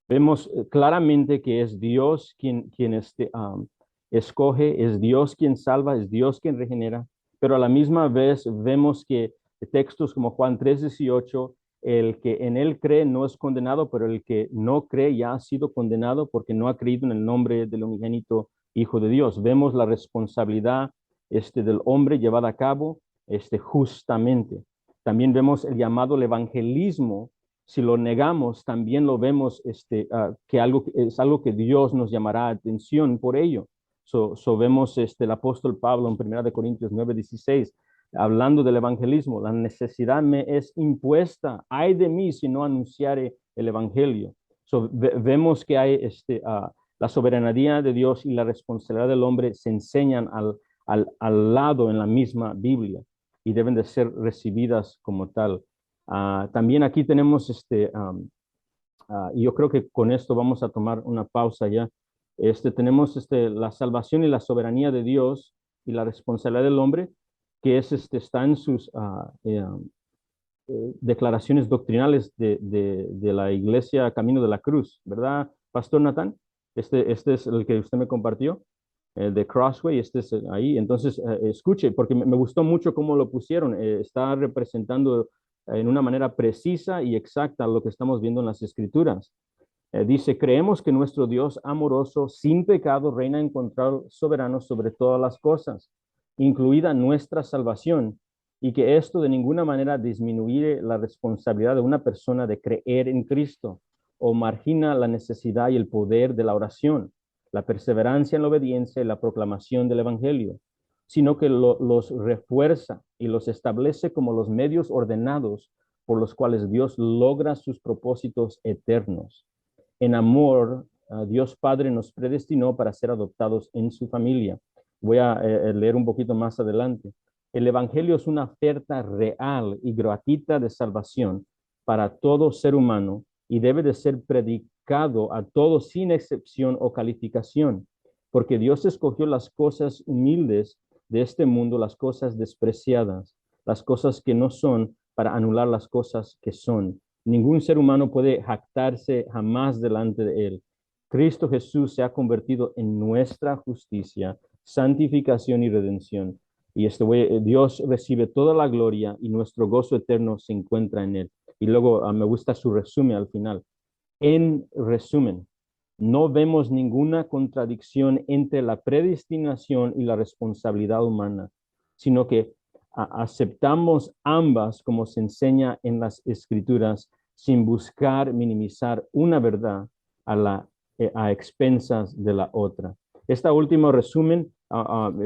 Vemos claramente que es Dios quien escoge, es Dios quien salva, es Dios quien regenera, pero a la misma vez vemos que textos como Juan 3:18, el que en él cree no es condenado, pero el que no cree ya ha sido condenado porque no ha creído en el nombre del unigénito Hijo de Dios. Vemos la responsabilidad del hombre llevada a cabo justamente. También vemos el llamado al evangelismo. Si lo negamos, también lo vemos que es algo que Dios nos llamará atención por ello. Vemos el apóstol Pablo en 1 Corintios 9:16, hablando del evangelismo. La necesidad me es impuesta, ay de mí si no anunciare el evangelio. Vemos que hay la soberanía de Dios y la responsabilidad del hombre se enseñan al lado en la misma Biblia y deben de ser recibidas como tal. También aquí tenemos y yo creo que con esto vamos a tomar una pausa ya. Tenemos la salvación y la soberanía de Dios y la responsabilidad del hombre, que está en sus declaraciones doctrinales de la Iglesia Camino de la Cruz, ¿verdad, Pastor Natán? Este es el que usted me compartió, de Crossway, este es ahí. Entonces, escuche, porque me gustó mucho cómo lo pusieron. Está representando en una manera precisa y exacta lo que estamos viendo en las Escrituras. Dice, creemos que nuestro Dios amoroso, sin pecado, reina en control soberano sobre todas las cosas, incluida nuestra salvación, y que esto de ninguna manera disminuye la responsabilidad de una persona de creer en Cristo o margina la necesidad y el poder de la oración, la perseverancia en la obediencia y la proclamación del Evangelio, sino que los refuerza y los establece como los medios ordenados por los cuales Dios logra sus propósitos eternos. En amor, Dios Padre nos predestinó para ser adoptados en su familia. Voy a leer un poquito más adelante. El Evangelio es una oferta real y gratuita de salvación para todo ser humano y debe de ser predicado a todos sin excepción o calificación, porque Dios escogió las cosas humildes de este mundo, las cosas despreciadas, las cosas que no son, para anular las cosas que son. Ningún ser humano puede jactarse jamás delante de él. Cristo Jesús se ha convertido en nuestra justicia, santificación y redención. Y Dios recibe toda la gloria y nuestro gozo eterno se encuentra en él. Y luego me gusta su resumen al final. En resumen, no vemos ninguna contradicción entre la predestinación y la responsabilidad humana, sino que aceptamos ambas como se enseña en las Escrituras, sin buscar minimizar una verdad a expensas de la otra. Este último resumen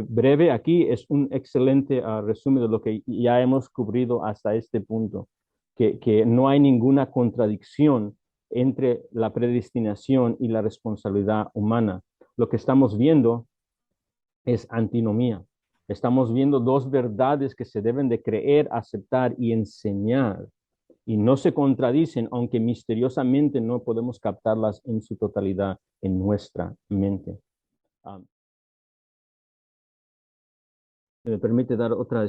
breve aquí es un excelente resumen de lo que ya hemos cubrido hasta este punto, que no hay ninguna contradicción entre la predestinación y la responsabilidad humana. Lo que estamos viendo es antinomía. Estamos viendo dos verdades que se deben de creer, aceptar y enseñar. Y no se contradicen, aunque misteriosamente no podemos captarlas en su totalidad en nuestra mente. Me permite dar otra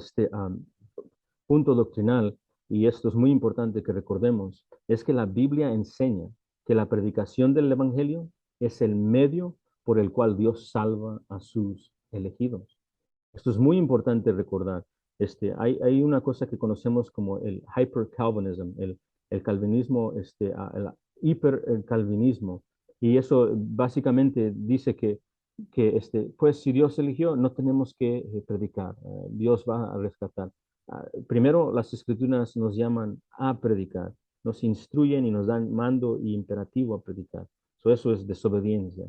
punto doctrinal, y esto es muy importante que recordemos, es que la Biblia enseña que la predicación del Evangelio es el medio por el cual Dios salva a sus elegidos. Esto es muy importante recordar. Hay una cosa que conocemos como el hyper-Calvinism, el calvinismo, el hiper-calvinismo, y eso básicamente dice pues si Dios eligió, no tenemos que predicar. Dios va a rescatar. Primero, las escrituras nos llaman a predicar, nos instruyen y nos dan mando y imperativo a predicar. Eso es desobediencia.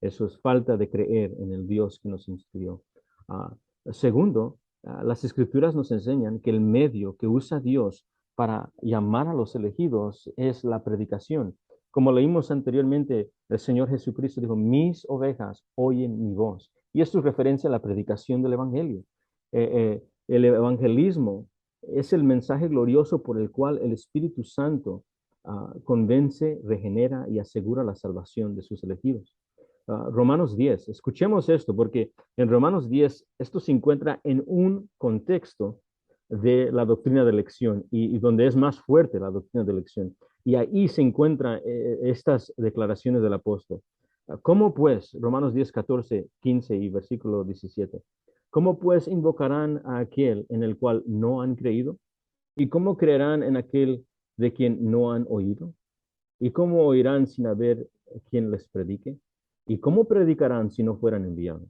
Eso es falta de creer en el Dios que nos instruyó. Ah, Segundo, las escrituras nos enseñan que el medio que usa Dios para llamar a los elegidos es la predicación. Como leímos anteriormente, el Señor Jesucristo dijo, mis ovejas oyen mi voz. Y esto es referencia a la predicación del Evangelio. El evangelismo es el mensaje glorioso por el cual el Espíritu Santo convence, regenera y asegura la salvación de sus elegidos. Romanos 10, escuchemos esto, porque en Romanos 10 esto se encuentra en un contexto de la doctrina de elección y donde es más fuerte la doctrina de elección. Y ahí se encuentran estas declaraciones del apóstol. ¿Cómo pues, Romanos 10, 14, 15 y versículo 17, cómo pues invocarán a aquel en el cual no han creído? ¿Y cómo creerán en aquel de quien no han oído? ¿Y cómo oirán sin haber quien les predique? ¿Y cómo predicarán si no fueran enviados?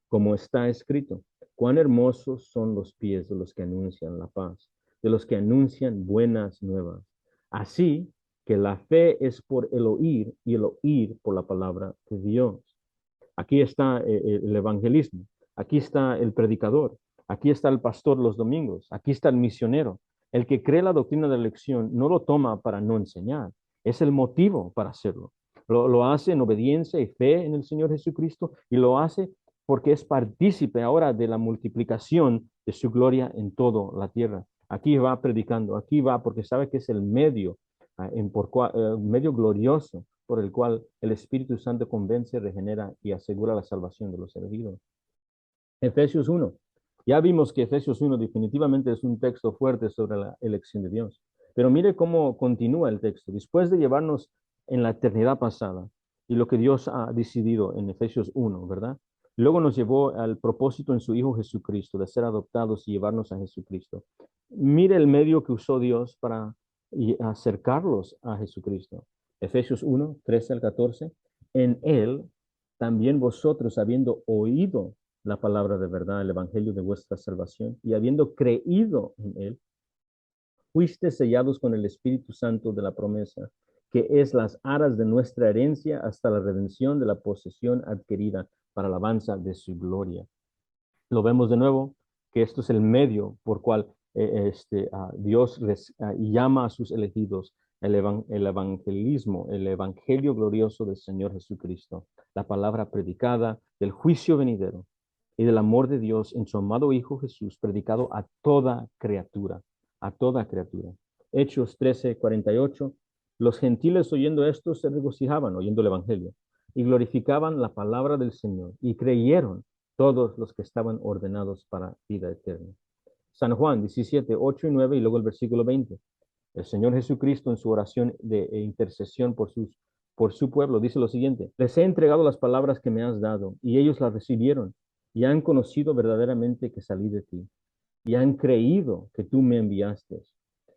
Como está escrito, cuán hermosos son los pies de los que anuncian la paz, de los que anuncian buenas nuevas. Así que la fe es por el oír y el oír por la palabra de Dios. Aquí está el evangelismo, aquí está el predicador, aquí está el pastor los domingos, aquí está el misionero. El que cree la doctrina de la elección no lo toma para no enseñar, es el motivo para hacerlo. Lo hace en obediencia y fe en el Señor Jesucristo y lo hace porque es partícipe ahora de la multiplicación de su gloria en toda la tierra. Aquí va predicando, aquí va porque sabe que es el medio, medio glorioso por el cual el Espíritu Santo convence, regenera y asegura la salvación de los elegidos. Efesios 1. Ya vimos que Efesios 1 definitivamente es un texto fuerte sobre la elección de Dios. Pero mire cómo continúa el texto. Después de llevarnos en la eternidad pasada y lo que Dios ha decidido en Efesios 1, ¿verdad? Luego nos llevó al propósito en su Hijo Jesucristo, de ser adoptados y llevarnos a Jesucristo. Mire el medio que usó Dios para acercarlos a Jesucristo. Efesios 1, 13 al 14. En él también vosotros, habiendo oído la palabra de verdad, el evangelio de vuestra salvación, y habiendo creído en él, fuiste sellados con el Espíritu Santo de la promesa, que es las aras de nuestra herencia hasta la redención de la posesión adquirida para la alabanza de su gloria. Lo vemos de nuevo, que esto es el medio por cual Dios llama a sus elegidos, el evangelismo, el evangelio glorioso del Señor Jesucristo, la palabra predicada del juicio venidero y del amor de Dios en su amado Hijo Jesús, predicado a toda criatura, a toda criatura. Hechos 13:48, los gentiles oyendo esto se regocijaban, oyendo el evangelio, y glorificaban la palabra del Señor, y creyeron todos los que estaban ordenados para vida eterna. San Juan 17, 8 y 9, y luego el versículo 20. El Señor Jesucristo en su oración de intercesión por su pueblo dice lo siguiente: les he entregado las palabras que me has dado, y ellos las recibieron, y han conocido verdaderamente que salí de ti, y han creído que tú me enviaste.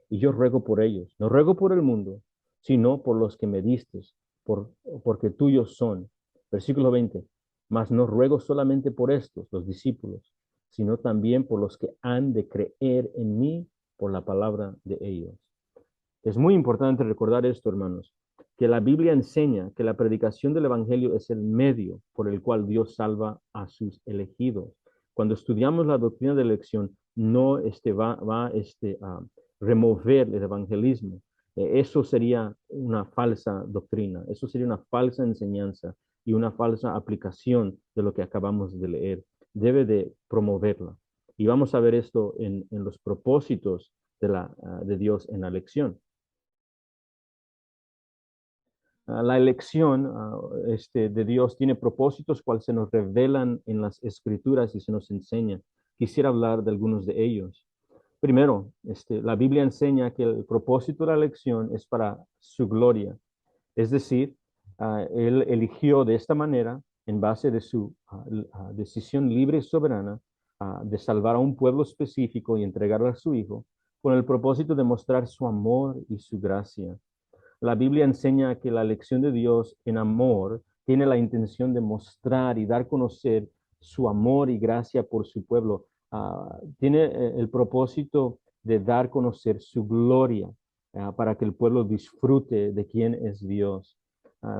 Y yo ruego por ellos, no ruego por el mundo, sino por los que me diste, por, porque tuyos son. Versículo 20. Mas no ruego solamente por estos, los discípulos, sino también por los que han de creer en mí por la palabra de ellos. Es muy importante recordar esto, hermanos, que la Biblia enseña que la predicación del Evangelio es el medio por el cual Dios salva a sus elegidos. Cuando estudiamos la doctrina de elección, no va a remover el evangelismo. Eso sería una falsa doctrina, eso sería una falsa enseñanza y una falsa aplicación de lo que acabamos de leer. Debe de promoverla. Y vamos a ver esto en los propósitos de Dios en la elección. La elección de Dios tiene propósitos cuales se nos revelan en las escrituras y se nos enseña. Quisiera hablar de algunos de ellos. Primero, la Biblia enseña que el propósito de la elección es para su gloria. Es decir, Él eligió de esta manera, en base de su decisión libre y soberana, de salvar a un pueblo específico y entregarlo a su Hijo, con el propósito de mostrar su amor y su gracia. La Biblia enseña que la elección de Dios en amor tiene la intención de mostrar y dar a conocer su amor y gracia por su pueblo. Tiene el propósito de dar a conocer su gloria para que el pueblo disfrute de quién es Dios.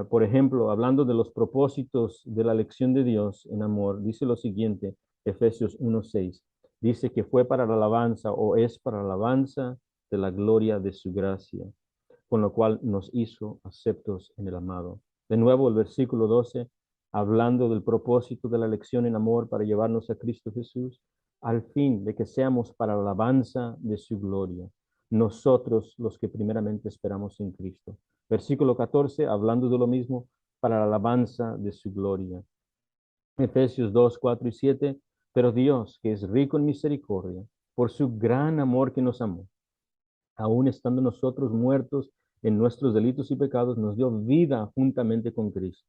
Por ejemplo, hablando de los propósitos de la elección de Dios en amor, dice lo siguiente, Efesios 1:6. Dice que fue para la alabanza o es para la alabanza de la gloria de su gracia, con lo cual nos hizo aceptos en el amado. De nuevo, el versículo 12, hablando del propósito de la elección en amor para llevarnos a Cristo Jesús, al fin de que seamos para la alabanza de su gloria, nosotros los que primeramente esperamos en Cristo. Versículo 14, hablando de lo mismo, para la alabanza de su gloria. Efesios 2, 4 y 7, pero Dios, que es rico en misericordia, por su gran amor que nos amó, aún estando nosotros muertos en nuestros delitos y pecados, nos dio vida juntamente con Cristo.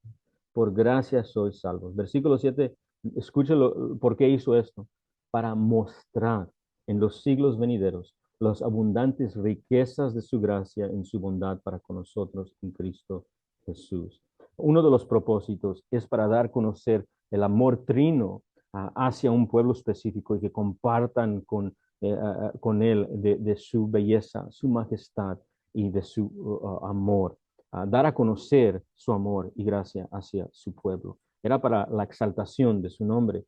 Por gracia sois salvos. Versículo 7, escúchelo, ¿por qué hizo esto? Para mostrar en los siglos venideros las abundantes riquezas de su gracia en su bondad para con nosotros en Cristo Jesús. Uno de los propósitos es para dar a conocer el amor trino hacia un pueblo específico y que compartan con él de su belleza, su majestad y de su amor. Dar a conocer su amor y gracia hacia su pueblo. Era para la exaltación de su nombre.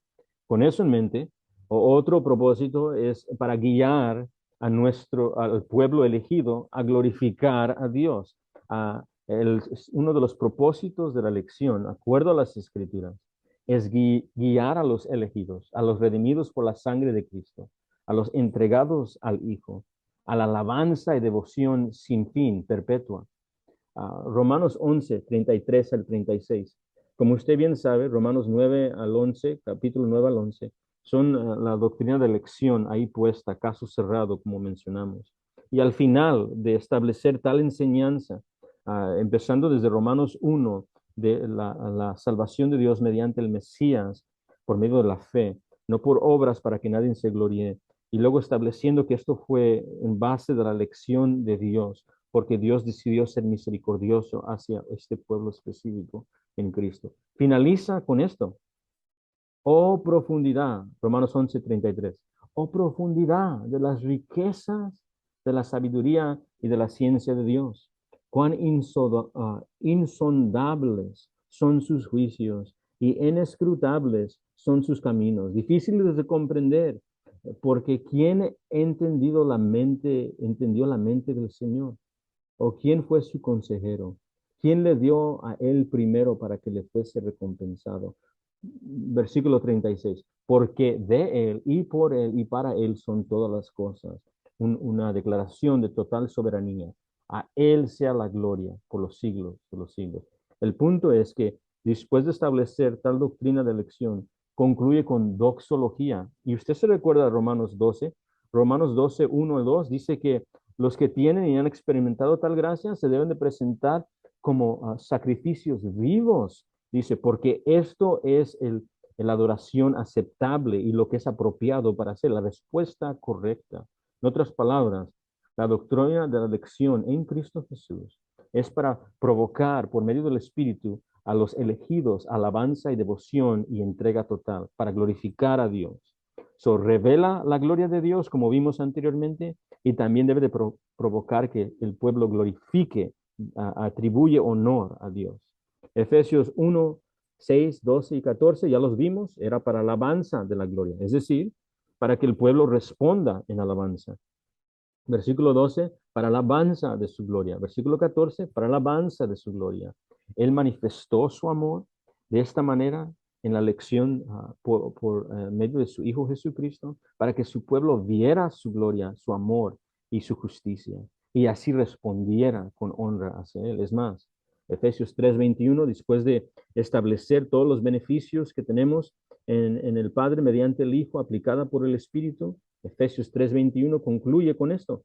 Con eso en mente, otro propósito es para guiar al pueblo elegido a glorificar a Dios. Uno de los propósitos de la elección, acuerdo a las Escrituras, es guiar a los elegidos, a los redimidos por la sangre de Cristo, a los entregados al Hijo, a la alabanza y devoción sin fin, perpetua. Romanos 11, 33 al 36. Como usted bien sabe, Romanos 9 al 11, capítulo 9 al 11, son la doctrina de elección ahí puesta, caso cerrado, como mencionamos. Y al final de establecer tal enseñanza, empezando desde Romanos 1, de la salvación de Dios mediante el Mesías por medio de la fe, no por obras para que nadie se gloríe, y luego estableciendo que esto fue en base de la elección de Dios, porque Dios decidió ser misericordioso hacia este pueblo específico en Cristo. Finaliza con esto. Oh profundidad, Romanos 11:33. Oh profundidad de las riquezas de la sabiduría y de la ciencia de Dios. Cuán insondables son sus juicios y inescrutables son sus caminos, difíciles de comprender, porque ¿quién entendió la mente del Señor? ¿O quién fue su consejero? ¿Quién le dio a él primero para que le fuese recompensado? Versículo 36. Porque de él y por él y para él son todas las cosas. Una declaración de total soberanía. A él sea la gloria por los siglos de los siglos. El punto es que después de establecer tal doctrina de elección, concluye con doxología. Y usted se recuerda de Romanos 12. Romanos 12, 1 y 2 dice que los que tienen y han experimentado tal gracia se deben de presentar como sacrificios vivos, dice, porque esto es la adoración aceptable y lo que es apropiado para hacer la respuesta correcta. En otras palabras, la doctrina de la elección en Cristo Jesús es para provocar por medio del Espíritu a los elegidos alabanza y devoción y entrega total, para glorificar a Dios. So, revela la gloria de Dios, como vimos anteriormente, y también debe de provocar que el pueblo glorifique, atribuye honor a Dios. Efesios 1, 6, 12 y 14, ya los vimos, era para alabanza de la gloria, es decir, para que el pueblo responda en alabanza. Versículo 12, para alabanza de su gloria. Versículo 14, para alabanza de su gloria. Él manifestó su amor de esta manera en la elección por medio de su Hijo Jesucristo, para que su pueblo viera su gloria, su amor y su justicia, y así respondiera con honra hacia Él. Es más, Efesios 3:21, después de establecer todos los beneficios que tenemos en el Padre mediante el Hijo, aplicada por el Espíritu, Efesios 3:21 concluye con esto.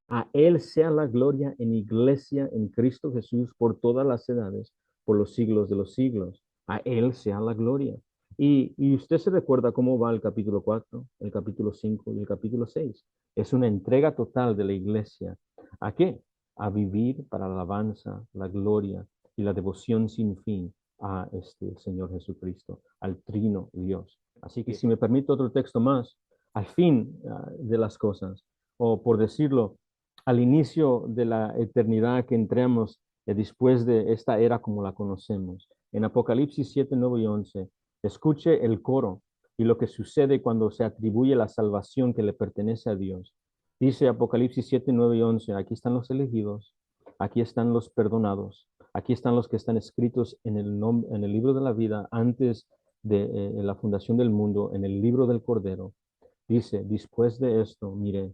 A Él sea la gloria en iglesia en Cristo Jesús por todas las edades, por los siglos de los siglos. A Él sea la gloria. Y usted se recuerda cómo va el capítulo 4, el capítulo 5 y el capítulo 6. Es una entrega total de la iglesia. ¿A qué? A vivir para la alabanza, la gloria y la devoción sin fin a este Señor Jesucristo, al Trino Dios. Así que si me permite otro texto más, al fin de las cosas, o por decirlo, al inicio de la eternidad que entremos después de esta era como la conocemos. En Apocalipsis 7, 9 y 11, escuche el coro y lo que sucede cuando se atribuye la salvación que le pertenece a Dios. Dice Apocalipsis 7, 9 y 11, aquí están los elegidos, aquí están los perdonados, aquí están los que están escritos en el libro de la vida antes de la fundación del mundo, en el libro del Cordero. Dice, después de esto, miré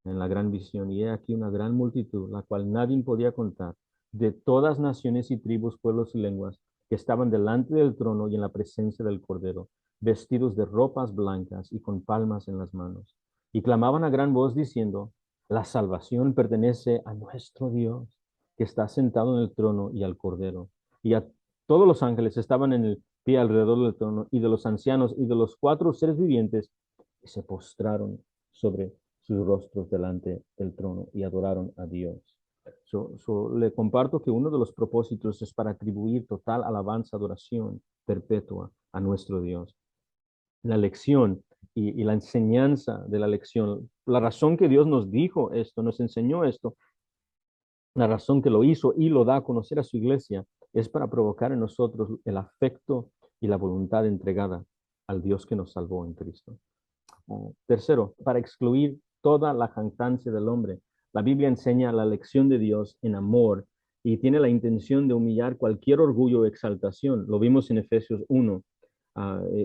en la gran visión, y he aquí una gran multitud, la cual nadie podía contar, de todas naciones y tribus, pueblos y lenguas, que estaban delante del trono y en la presencia del Cordero, vestidos de ropas blancas y con palmas en las manos. Y clamaban a gran voz diciendo, la salvación pertenece a nuestro Dios, que está sentado en el trono y al Cordero. Y a todos los ángeles estaban en el pie alrededor del trono, y de los ancianos y de los cuatro seres vivientes, y se postraron sobre sus rostros delante del trono y adoraron a Dios. Le comparto que uno de los propósitos es para atribuir total alabanza, adoración perpetua a nuestro Dios. La lección y la enseñanza de la lección, la razón que Dios nos dijo esto, nos enseñó esto, la razón que lo hizo y lo da a conocer a su iglesia, es para provocar en nosotros el afecto y la voluntad entregada al Dios que nos salvó en Cristo. Tercero, para excluir toda la jactancia del hombre. La Biblia enseña la lección de Dios en amor y tiene la intención de humillar cualquier orgullo o exaltación. Lo vimos en Efesios 1,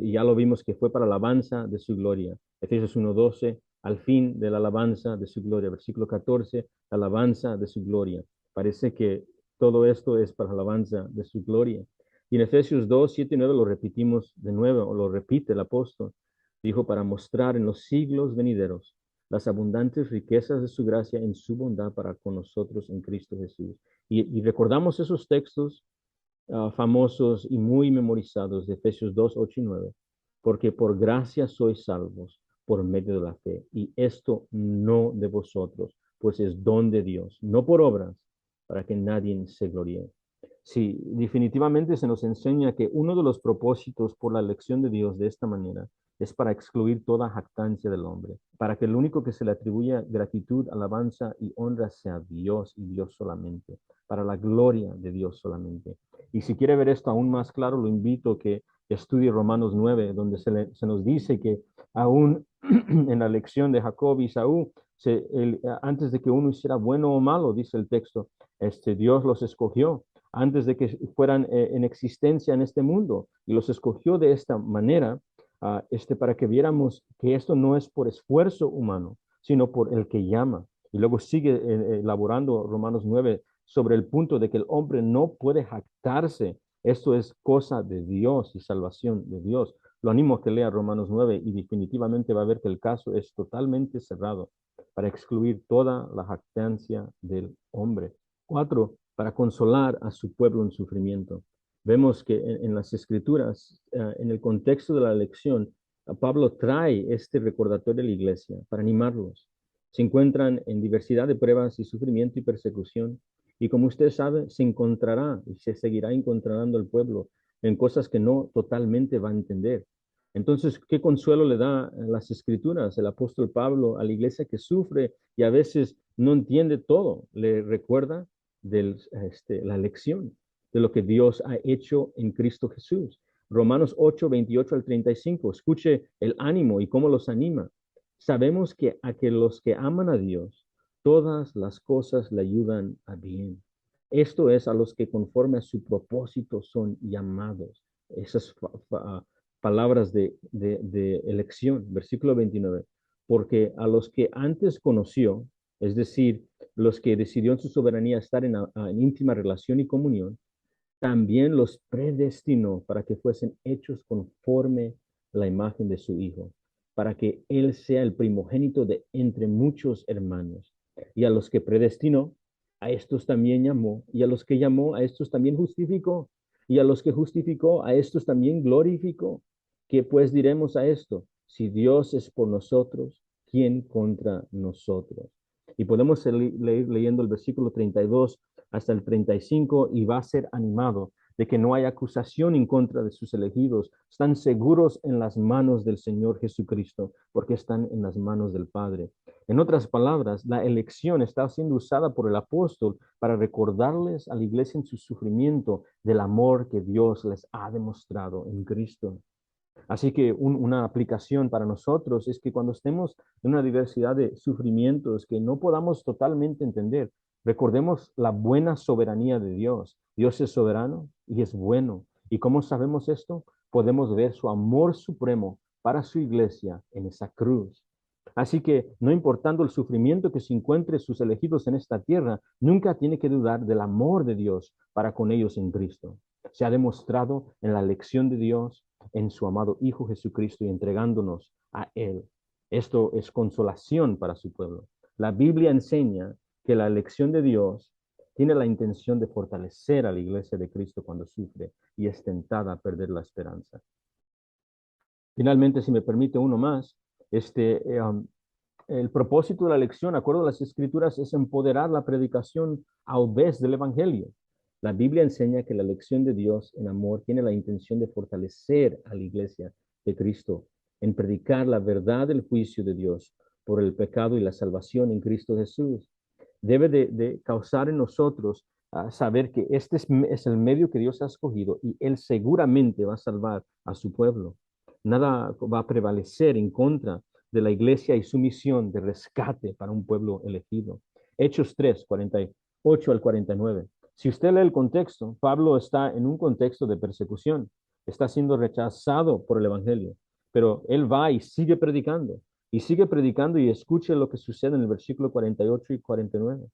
y ya lo vimos que fue para la alabanza de su gloria. Efesios 1:12, al fin de la alabanza de su gloria. Versículo 14, la alabanza de su gloria. Parece que todo esto es para la alabanza de su gloria. Y en Efesios 2, 7 y 9 lo repetimos de nuevo, o lo repite el apóstol. Dijo, para mostrar en los siglos venideros las abundantes riquezas de su gracia en su bondad para con nosotros en Cristo Jesús. Y recordamos esos textos famosos y muy memorizados de Efesios 2, 8 y 9, porque por gracia sois salvos por medio de la fe, y esto no de vosotros, pues es don de Dios, no por obras, para que nadie se gloríe. Sí, definitivamente se nos enseña que uno de los propósitos por la elección de Dios de esta manera es para excluir toda jactancia del hombre, para que el único que se le atribuya gratitud, alabanza y honra sea Dios y Dios solamente, para la gloria de Dios solamente. Y si quiere ver esto aún más claro, lo invito a que estudie Romanos 9, donde se nos dice que aún en la elección de Jacob y Saúl, antes de que uno hiciera bueno o malo, dice el texto, Dios los escogió antes de que fueran en existencia en este mundo, y los escogió de esta manera, para que viéramos que esto no es por esfuerzo humano, sino por el que llama. Y luego sigue elaborando Romanos 9 sobre el punto de que el hombre no puede jactarse. Esto es cosa de Dios y salvación de Dios. Lo animo a que lea Romanos 9 y definitivamente va a ver que el caso es totalmente cerrado para excluir toda la jactancia del hombre. 4, para consolar a su pueblo en sufrimiento. Vemos que en las Escrituras, en el contexto de la lección, Pablo trae este recordatorio de la iglesia para animarlos. Se encuentran en diversidad de pruebas y sufrimiento y persecución, y como usted sabe, se encontrará y se seguirá encontrando el pueblo en cosas que no totalmente va a entender. Entonces, ¿qué consuelo le da las Escrituras el apóstol Pablo a la iglesia que sufre y a veces no entiende todo? Le recuerda de la lección de lo que Dios ha hecho en Cristo Jesús. Romanos 8, 28 al 35. Escuche el ánimo y cómo los anima. Sabemos que a que los que aman a Dios, todas las cosas le ayudan a bien. Esto es a los que conforme a su propósito son llamados. Esas palabras de elección, versículo 29. Porque a los que antes conoció, es decir, los que decidió en su soberanía estar en íntima relación y comunión, también los predestinó para que fuesen hechos conforme la imagen de su Hijo, para que Él sea el primogénito de entre muchos hermanos. Y a los que predestinó, a estos también llamó, y a los que llamó, a estos también justificó, y a los que justificó, a estos también glorificó. ¿Qué pues diremos a esto? Si Dios es por nosotros, ¿quién contra nosotros? Y podemos leer leyendo el versículo 32 hasta el 35 y va a ser animado de que no hay acusación en contra de sus elegidos. Están seguros en las manos del Señor Jesucristo porque están en las manos del Padre. En otras palabras, la elección está siendo usada por el apóstol para recordarles a la iglesia en su sufrimiento del amor que Dios les ha demostrado en Cristo. Así que una aplicación para nosotros es que cuando estemos en una diversidad de sufrimientos que no podamos totalmente entender, recordemos la buena soberanía de Dios. Dios es soberano y es bueno. ¿Y cómo sabemos esto? Podemos ver su amor supremo para su iglesia en esa cruz. Así que, no importando el sufrimiento que se encuentre sus elegidos en esta tierra, nunca tiene que dudar del amor de Dios para con ellos en Cristo. Se ha demostrado en la elección de Dios, en su amado Hijo Jesucristo y entregándonos a Él. Esto es consolación para su pueblo. La Biblia enseña que la elección de Dios tiene la intención de fortalecer a la iglesia de Cristo cuando sufre y es tentada a perder la esperanza. Finalmente, si me permite uno más, el propósito de la lección, de acuerdo a las Escrituras, es empoderar la predicación audaz del Evangelio. La Biblia enseña que la lección de Dios en amor tiene la intención de fortalecer a la iglesia de Cristo en predicar la verdad del juicio de Dios por el pecado y la salvación en Cristo Jesús. Debe de causar en nosotros saber que este es el medio que Dios ha escogido y Él seguramente va a salvar a su pueblo. Nada va a prevalecer en contra de la iglesia y su misión de rescate para un pueblo elegido. Hechos 3, 48 al 49. Si usted lee el contexto, Pablo está en un contexto de persecución, está siendo rechazado por el Evangelio, pero él va y sigue predicando y escuche lo que sucede en el versículo 48 y 49.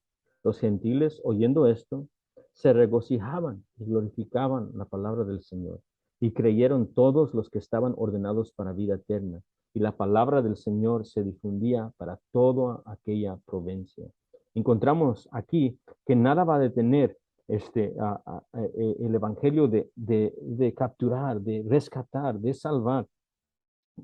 Los gentiles, oyendo esto, se regocijaban y glorificaban la palabra del Señor y creyeron todos los que estaban ordenados para vida eterna y la palabra del Señor se difundía para toda aquella provincia. Encontramos aquí que nada va a detener el evangelio de capturar, de rescatar, de salvar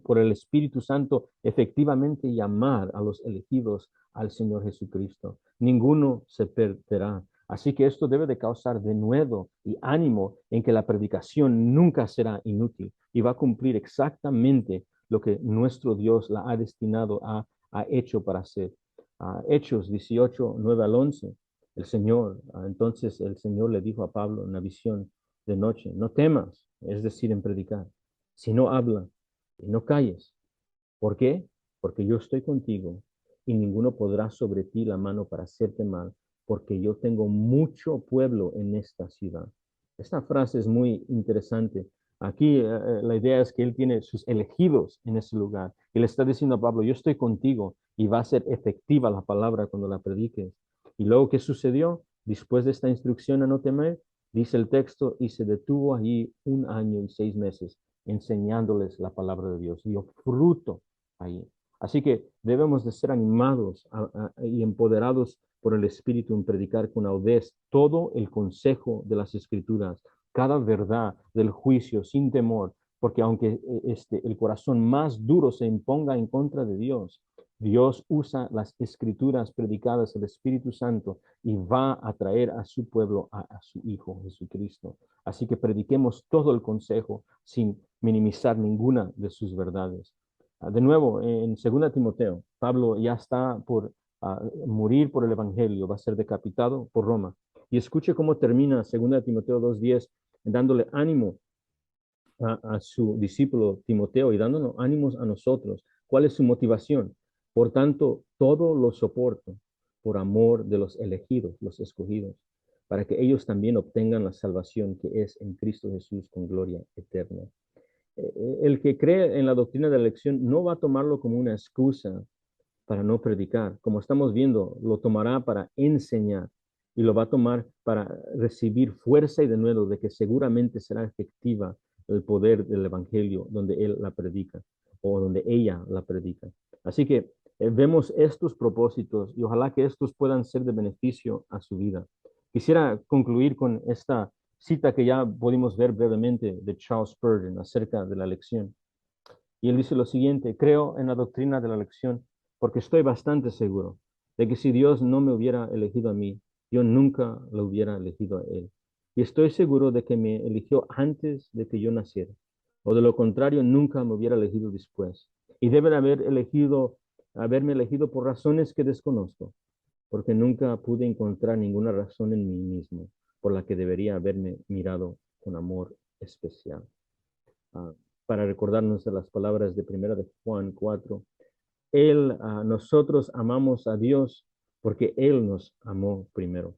por el Espíritu Santo efectivamente llamar a los elegidos al Señor Jesucristo. Ninguno se perderá. Así que esto debe de causar denuedo y ánimo en que la predicación nunca será inútil y va a cumplir exactamente lo que nuestro Dios la ha destinado a hecho para hacer. Hechos 18, 9 al 11. El Señor, entonces el Señor le dijo a Pablo en una visión de noche, no temas, es decir, en predicar, sino habla y no calles. ¿Por qué? Porque yo estoy contigo y ninguno podrá sobre ti la mano para hacerte mal, porque yo tengo mucho pueblo en esta ciudad. Esta frase es muy interesante. Aquí la idea es que él tiene sus elegidos en ese lugar. Y le está diciendo a Pablo, yo estoy contigo y va a ser efectiva la palabra cuando la prediques. Y luego, ¿qué sucedió? Después de esta instrucción a no temer, dice el texto, y se detuvo allí 1 año y 6 meses enseñándoles la palabra de Dios. Dio fruto ahí. Así que debemos de ser animados y empoderados por el Espíritu en predicar con audaz todo el consejo de las Escrituras, cada verdad del juicio sin temor, porque aunque el corazón más duro se imponga en contra de Dios, Dios usa las escrituras predicadas del Espíritu Santo y va a traer a su pueblo a su Hijo Jesucristo. Así que prediquemos todo el consejo sin minimizar ninguna de sus verdades. De nuevo, en 2 Timoteo, Pablo ya está por morir por el Evangelio, va a ser decapitado por Roma. Y escuche cómo termina 2 Timoteo 2:10, dándole ánimo a su discípulo Timoteo y dándonos ánimos a nosotros. ¿Cuál es su motivación? Por tanto, todo lo soporto por amor de los elegidos, los escogidos, para que ellos también obtengan la salvación que es en Cristo Jesús con gloria eterna. El que cree en la doctrina de la elección no va a tomarlo como una excusa para no predicar. Como estamos viendo, lo tomará para enseñar y lo va a tomar para recibir fuerza y de nuevo de que seguramente será efectiva el poder del evangelio donde él la predica o donde ella la predica. Así que vemos estos propósitos y ojalá que estos puedan ser de beneficio a su vida. Quisiera concluir con esta cita que ya pudimos ver brevemente de Charles Spurgeon acerca de la elección. Y él dice lo siguiente: creo en la doctrina de la elección porque estoy bastante seguro de que si Dios no me hubiera elegido a mí, yo nunca lo hubiera elegido a él. Y estoy seguro de que me eligió antes de que yo naciera, o de lo contrario, nunca me hubiera elegido después. Y debe de haberme elegido por razones que desconozco, porque nunca pude encontrar ninguna razón en mí mismo por la que debería haberme mirado con amor especial. Ah, para recordarnos de las palabras de primera de Juan 4. Nosotros amamos a Dios porque Él nos amó primero.